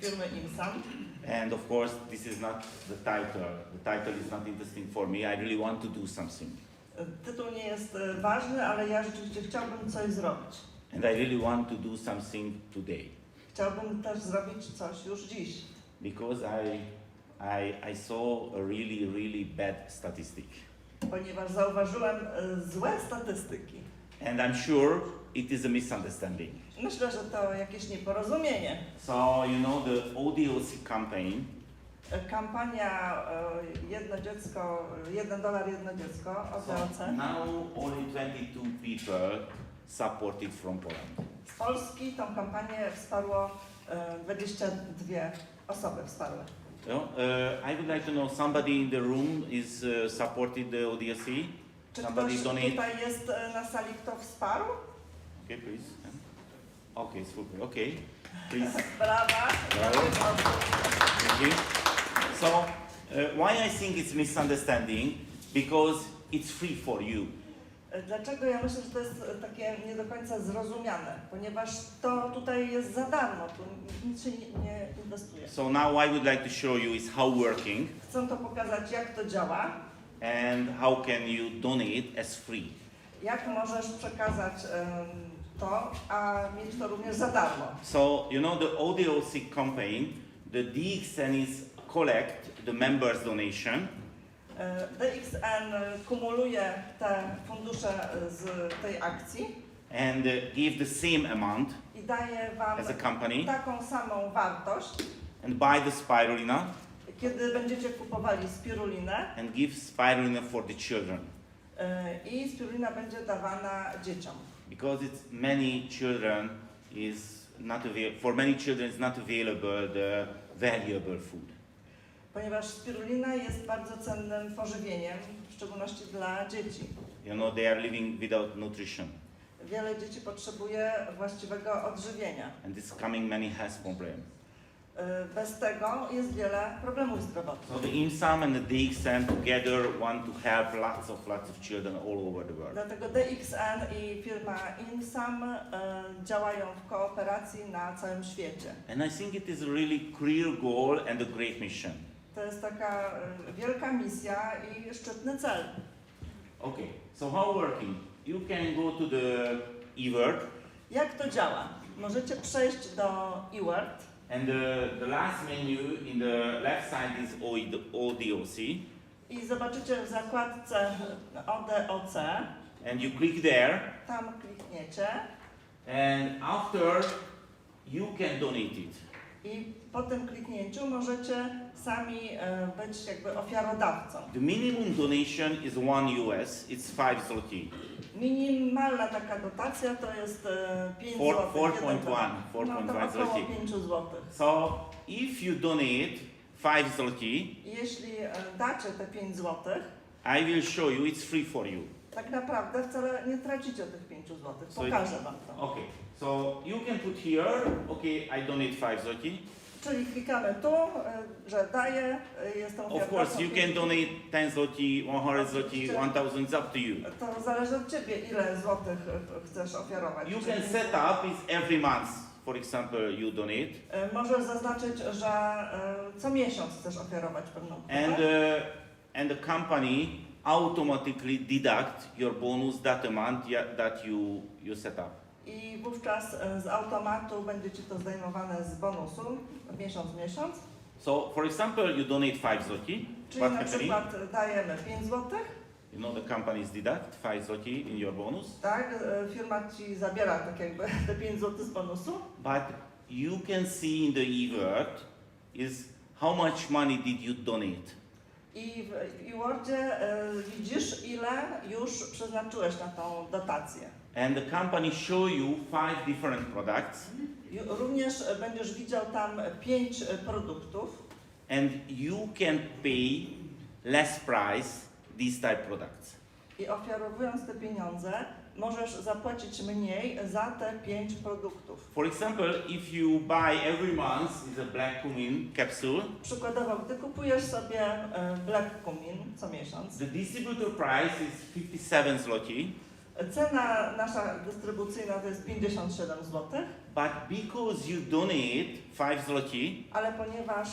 firmy INSAM. And of course, this is not the title. The title is not interesting for me. I really want to do something. Tytuł nie jest ważny, ale ja rzeczywiście chciałbym coś zrobić. And I really want to do something today. Chciałbym też zrobić coś już dziś. Because I saw a really bad statistic. Ponieważ zauważyłem złe statystyki. And I'm sure it is a misunderstanding. Myślę, że to jakieś nieporozumienie. So, you know, the ODOC campaign, Kampania jedno dziecko, $1 jedno dziecko, ODOC. so now only 22 people supported from Poland. Z Polski tą kampanię wsparło 22 osoby wsparły. You know, I would like to know somebody in the room is supported the ODOC? Czy Somebody ktoś donate? tutaj jest na sali, kto wsparł? Okay, please. Okay, super. Okay, please. Brawa. Brawo. Thank you. So, why I think it's misunderstanding? Because it's free for you. Dlaczego ja myślę, że to jest takie nie do końca zrozumiane? Ponieważ to tutaj jest za darmo, tu nic się nie inwestuje. So now I would like to show you is how working Chcę to pokazać, jak to działa, and how can you donate as free. jak możesz przekazać to, a mieć to również za darmo. So, you know, the ODOC campaign, the DXN is collect the members' donation DXN kumuluje te fundusze z tej akcji and give the same amount i daje Wam as a company taką samą wartość, and buy the spirulina kiedy będziecie kupowali spirulinę and give spirulina for the children. I spirulina będzie dawana dzieciom. Because it's many children is not for many children is not available the valuable food. Ponieważ spirulina jest bardzo cennym pożywieniem, w szczególności dla dzieci. You know, they are living without nutrition. Wiele dzieci potrzebuje właściwego odżywienia. And this coming many health problem. Bez tego jest wiele problemów zdrowotnych. So the INSAM and the DXN together want to help lots of children all over the world. Dlatego DXN i firma INSAM działają w kooperacji na całym świecie. And I think it is a really clear goal and a great mission. To jest taka wielka misja i szczytny cel. Okay, so how working? You can go to the eWord Jak to działa? Możecie przejść do eWord. and the last menu in the left side is ODOC I zobaczycie w zakładce ODOC, and you click there tam klikniecie and after you can donate it. i po tym kliknięciu możecie sami być jakby ofiarodawcą. The minimum donation is 1 US, it's 5 zloty. Minimalna taka dotacja to jest 5 zł. 4.1, No to 4.1 około zloty. 5 zł. So if you donate 5 zloty, Jeśli dacie te 5 zł, I will show you it's free for you. tak naprawdę wcale nie tracicie tych 5 zł. So Pokażę Wam to. Okay, so you can put here, okay, I donate 5 zloty. Czyli klikamy tu, że daję, jestem Of ofiarą. course, you can donate 10 zloty, 100 zloty, 1000, it's up to you. To zależy od Ciebie, ile złotych chcesz ofiarować. You can set up is every month. For example, you donate, Możesz zaznaczyć, że co miesiąc chcesz ofiarować pewną kwotę. and the company automatically deduct your bonus that amount that you set up. i wówczas z automatu będzie Ci to zdejmowane z bonusu miesiąc w miesiąc. So, for example, you donate 5 zloty. Czyli na przykład dajemy 5 zł, You know the companies deduct 5 zloty in your bonus. tak, firma Ci zabiera tak jakby te 5 zł z bonusu, But you can see in the e-word is how much money did you donate. i w e-wordzie widzisz, ile już przeznaczyłeś na tą dotację. And the company show you 5 different products. Również będziesz widział tam 5 produktów And you can pay less price these type products. i ofiarowując te pieniądze możesz zapłacić mniej za te 5 produktów. For example, if you buy every month is a black cumin capsule, Przykładowo, gdy kupujesz sobie black cumin co miesiąc, the distributor price is 57 zloty, cena nasza dystrybucyjna to jest 57 zł, but because you donate 5 zloty, ale ponieważ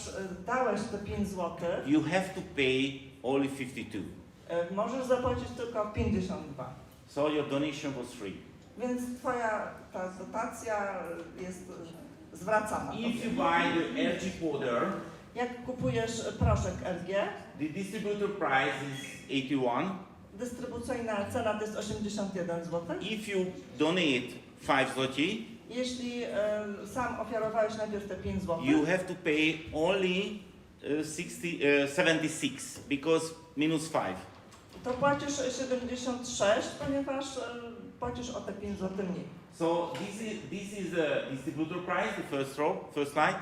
dałeś te 5 zł, you have to pay only 52. możesz zapłacić tylko 52. So your donation was free. Więc Twoja ta dotacja jest zwracana. If you buy the LG powder, Jak kupujesz proszek LG, the distributor price is 81. dystrybucyjna cena to jest 81 zł. If you donate 5 zloty, Jeśli sam ofiarowałeś najpierw te 5 zł, you have to pay only 76 because minus 5. to płacisz 76, ponieważ płacisz o te 5 zł mniej. So this is the distributor price, the first row, first slide.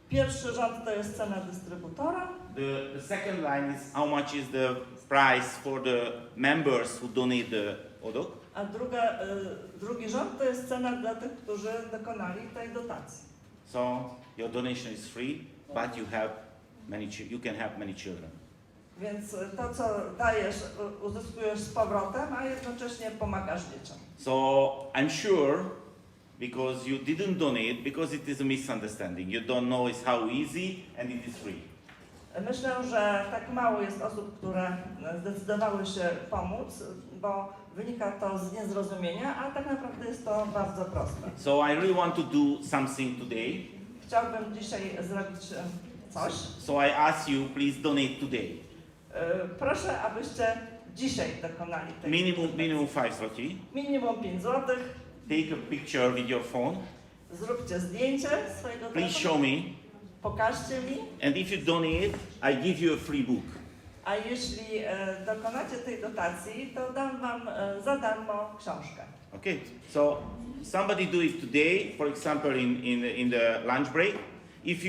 Pierwszy rząd to jest cena dystrybutora, The second line is how much is the price for the members who donate the product. a drugi rząd to jest cena dla tych, którzy dokonali tej dotacji. So your donation is free, but you can help many children. Więc to, co dajesz, uzyskujesz z powrotem, a jednocześnie pomagasz dzieciom. So I'm sure, because you didn't donate, because it is a misunderstanding. You don't know is how easy and it is free. Myślę, że tak mało jest osób, które zdecydowały się pomóc, bo wynika to z niezrozumienia, a tak naprawdę jest to bardzo proste. So I really want to do something today. Chciałbym dzisiaj zrobić coś. So I ask you, please donate today. Proszę, abyście dzisiaj dokonali tej Minimum 5 zloty. Minimum 5 zł. Take a picture with your phone. Zróbcie zdjęcie swojego Please telefonu. show me. Pokażcie mi. And if you donate, I give you a free book. A jeśli dokonacie tej dotacji, to dam wam za darmo książkę. Okay. So somebody do it today, for example, in the lunch break. If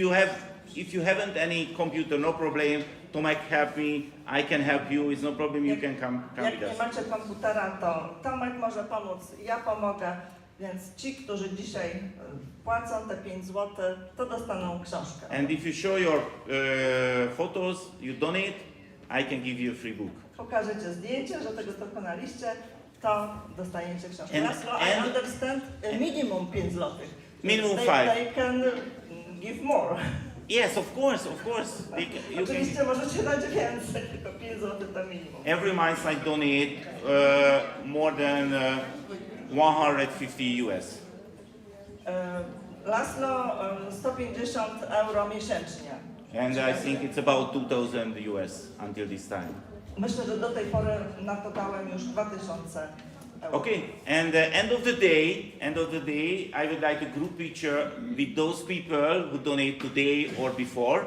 you haven't any computer, no problem. Tomek help me. I can help you. It's no problem. You can come Jak with nie us. macie komputera, to Tomek może pomóc, ja pomogę. Więc ci, którzy dzisiaj płacą te 5 zł, to dostaną książkę. And if you show your photos, you donate, I can give you a free book. Pokażecie zdjęcie, że tego dokonaliście, to dostaniecie książkę. And- Laszlo, I and- understand minimum 5 zł. Minimum they, 5. They can give more. Yes, of course. You can. Oczywiście możecie dać więcej, tylko 5 zł to minimum. Every month I donate more than 150 US. Laszlo 150 euro miesięcznie. And I think it's about 2,000 US until this time. Myślę, że do tej pory na to dałem już 2000 euro. Okay, and end of the day, I would like a group picture with those people who donate today or before.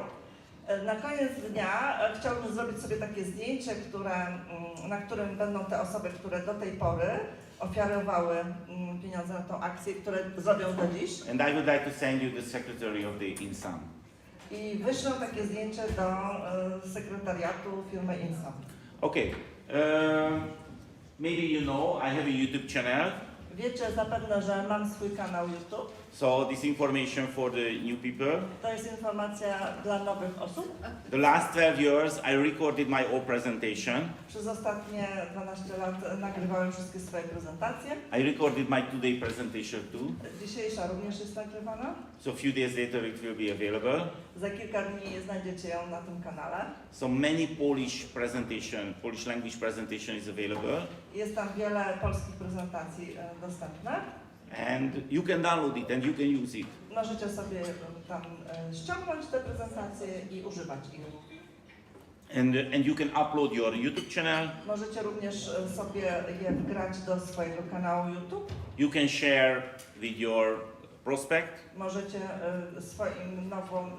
Na koniec dnia chciałbym zrobić sobie takie zdjęcie, na którym będą te osoby, które do tej pory ofiarowały pieniądze na tą akcję, które zrobią do dziś. And I would like to send you the secretary of the INSAM. I wyślą takie zdjęcie do sekretariatu firmy Insam. Okay, maybe you know I have a YouTube channel. Wiecie zapewne, że mam swój kanał YouTube. So this information for the new people. To jest informacja dla nowych osób. The last 12 years I recorded my own presentation. Przez ostatnie 12 lat nagrywałem wszystkie swoje prezentacje. I recorded my today presentation too. Dzisiejsza również jest nagrywana. So a few days later it will be available. Za kilka dni znajdziecie ją na tym kanale. So many Polish language presentation is available. Jest tam wiele polskich prezentacji dostępnych. And you can download it and you can use it. Możecie sobie tam ściągnąć te prezentacje i używać ich. And you can upload your YouTube channel. Możecie również sobie je wgrać do swojego kanału YouTube. You can share with your prospect. Możecie swoim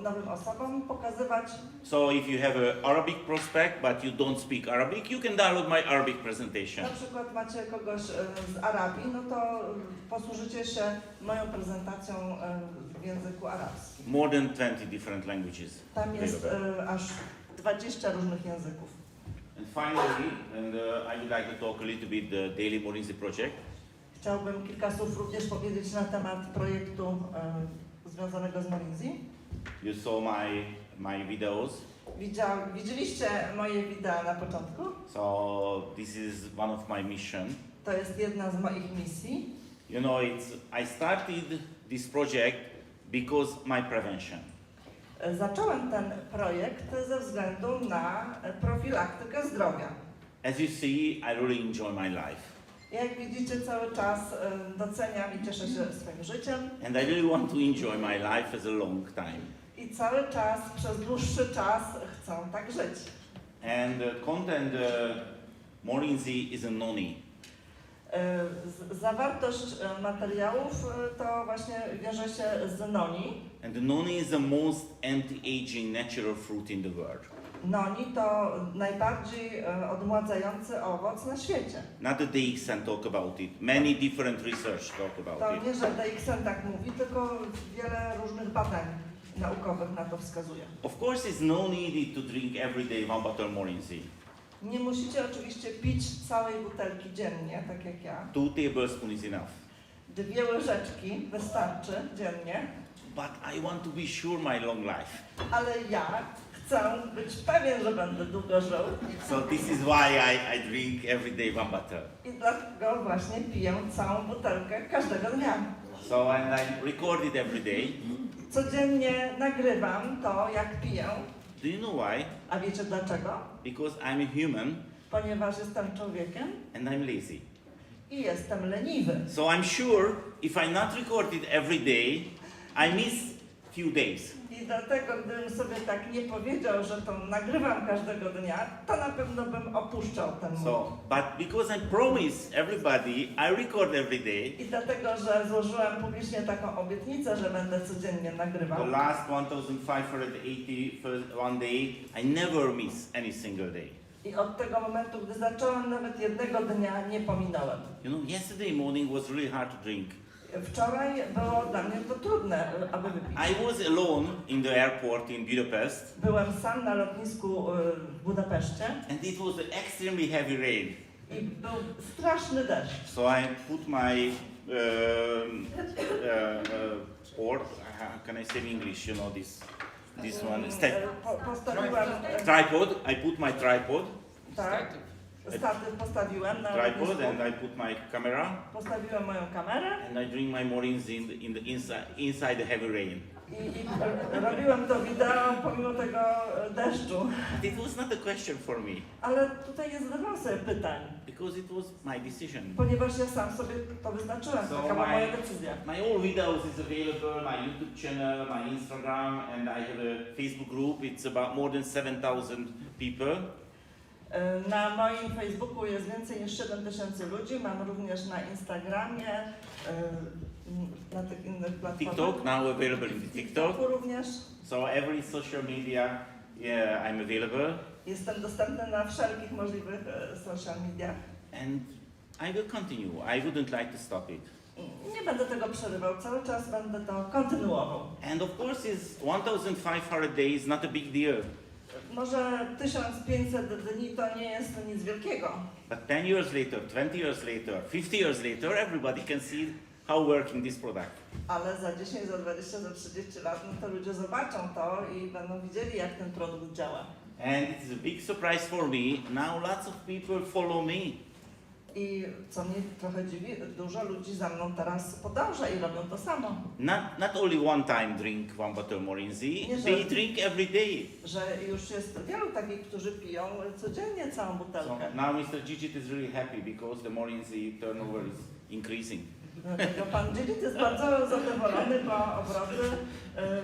nowym osobom pokazywać. So if you have an Arabic prospect but you don't speak Arabic, you can download my Arabic presentation. Na przykład macie kogoś z Arabii, no to posłużycie się moją prezentacją w języku arabskim. More than 20 different languages. Tam jest aż 20 różnych języków. And finally, I would like to talk a little bit the Daily Morinzi project. Chciałbym kilka słów również powiedzieć na temat projektu związanego z Morinzi. You saw my videos. Widzieliście moje wideo na początku? So this is one of my mission. To jest jedna z moich misji. You know, I started this project because my prevention. Zacząłem ten projekt ze względu na profilaktykę zdrowia. As you see, I really enjoy my life. Jak widzicie, cały czas doceniam i cieszę się swoim życiem. And I really want to enjoy my life as a long time. I cały czas, przez dłuższy czas chcę tak żyć. And the content Morinzi is a noni. Zawartość materiałów to właśnie wiąże się z noni. And the noni is the most anti-aging natural fruit in the world. Noni to najbardziej odmładzający owoc na świecie. Not the DXN talk about it. Many different research talk about To it. nie, że DXN tak mówi, tylko wiele różnych badań naukowych na to wskazuje. Of course, it's no need to drink every day one bottle Morinzi. Nie musicie oczywiście pić całej butelki dziennie, tak jak ja. 2 tablespoons is enough. 2 łyżeczki wystarczy dziennie. But I want to be sure my long life. Ale ja chcę być pewien, że będę długo żył. So this is why I drink every day one bottle. I dlatego właśnie piję całą butelkę każdego dnia. So and I record it every day. Codziennie nagrywam to, jak piję. Do you know why? A wiecie dlaczego? Because I'm a human Ponieważ jestem człowiekiem and I'm lazy. i jestem leniwy. So I'm sure if I not record it every day, I miss few days. I dlatego, gdybym sobie tak nie powiedział, że to nagrywam każdego dnia, to na pewno bym opuszczał ten mój. So, but because I promise everybody, I record every day. I dlatego, że złożyłem publicznie taką obietnicę, że będę codziennie nagrywał. The last 1581 day, I never miss any single day. I od tego momentu, gdy zacząłem, nawet jednego dnia nie pominąłem. You know, yesterday morning was really hard to drink. Wczoraj było dla mnie to trudne, aby wypić. I was alone in the airport in Budapest, Byłem sam na lotnisku w Budapeszcie and it was extremely heavy rain. i był straszny deszcz. So I put my port. How can I say in English? You know this one Postawiłem tripod. I put my tripod. tak, statyw postawiłem na Tripod, lotnisku. and I put my camera, Postawiłem moją kamerę and I drink my mornings in the inside the heavy rain. i robiłem to wideo pomimo tego deszczu. But it was not a question for me Ale tutaj nie zadawałam sobie pytań, because it was my decision. ponieważ ja sam sobie to wyznaczyłem, So taka była moja decyzja. my all videos is available, my YouTube channel, my Instagram, and I have a Facebook group. It's about more than 7,000 people. Na moim Facebooku jest więcej niż 7000 ludzi, mam również na Instagramie, na tych innych platformach. TikTok, now available in the TikTok. Również. So every social media, yeah, I'm available. Jestem dostępny na wszelkich możliwych social mediach. And I will continue. I wouldn't like to stop it. Nie będę tego przerywał, cały czas będę to kontynuował. And of course, is 1,500 days not a big deal. Może 1500 dni to nie jest nic wielkiego. But 10 years later, 20 years later, 50 years later, everybody can see how working this product. Ale za 10, za 20, za 30 lat, no to ludzie zobaczą to i będą widzieli, jak ten produkt działa. And it's a big surprise for me. Now lots of people follow me. I co mnie trochę dziwi, dużo ludzi za mną teraz podąża i robią to samo. Not only one time drink one bottle Morinzi, they drink every day. Że już jest wielu takich, którzy piją codziennie całą butelkę. So now Mr. Gigit is really happy because the Morinzi turnover is increasing. Dlatego pan Dziedzic jest bardzo zadowolony, bo obroty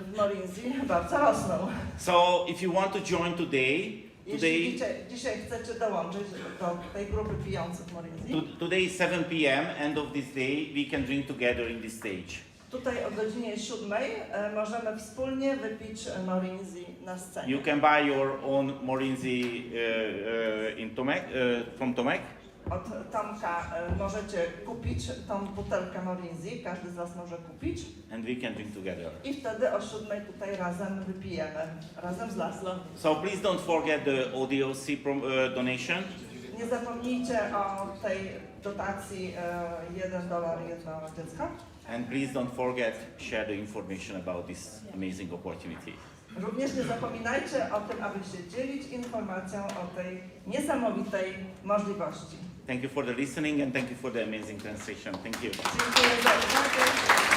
w Morinzi bardzo rosną. So if you want to join today, Jeśli dzisiaj chcecie dołączyć do tej grupy pijących Morinzi, today is 7 p.m. end of this day, we can drink together in this stage. tutaj o godzinie 7 możemy wspólnie wypić Morinzi na scenie. You can buy your own Morinzi in Tomek, from Tomek. Od Tomka możecie kupić tą butelkę Morinzi, każdy z Was może kupić. And we can drink together. I wtedy o 7 tutaj razem wypijemy, razem z Laszlo. So please don't forget the ODOC donation. Nie zapomnijcie o tej dotacji $1 jedno dziecko. And please don't forget share the information about this amazing opportunity. Również nie zapominajcie o tym, aby się dzielić informacją o tej niesamowitej możliwości. Thank you for the listening and thank you for the amazing translation. Thank you. Dziękuję za uwagę.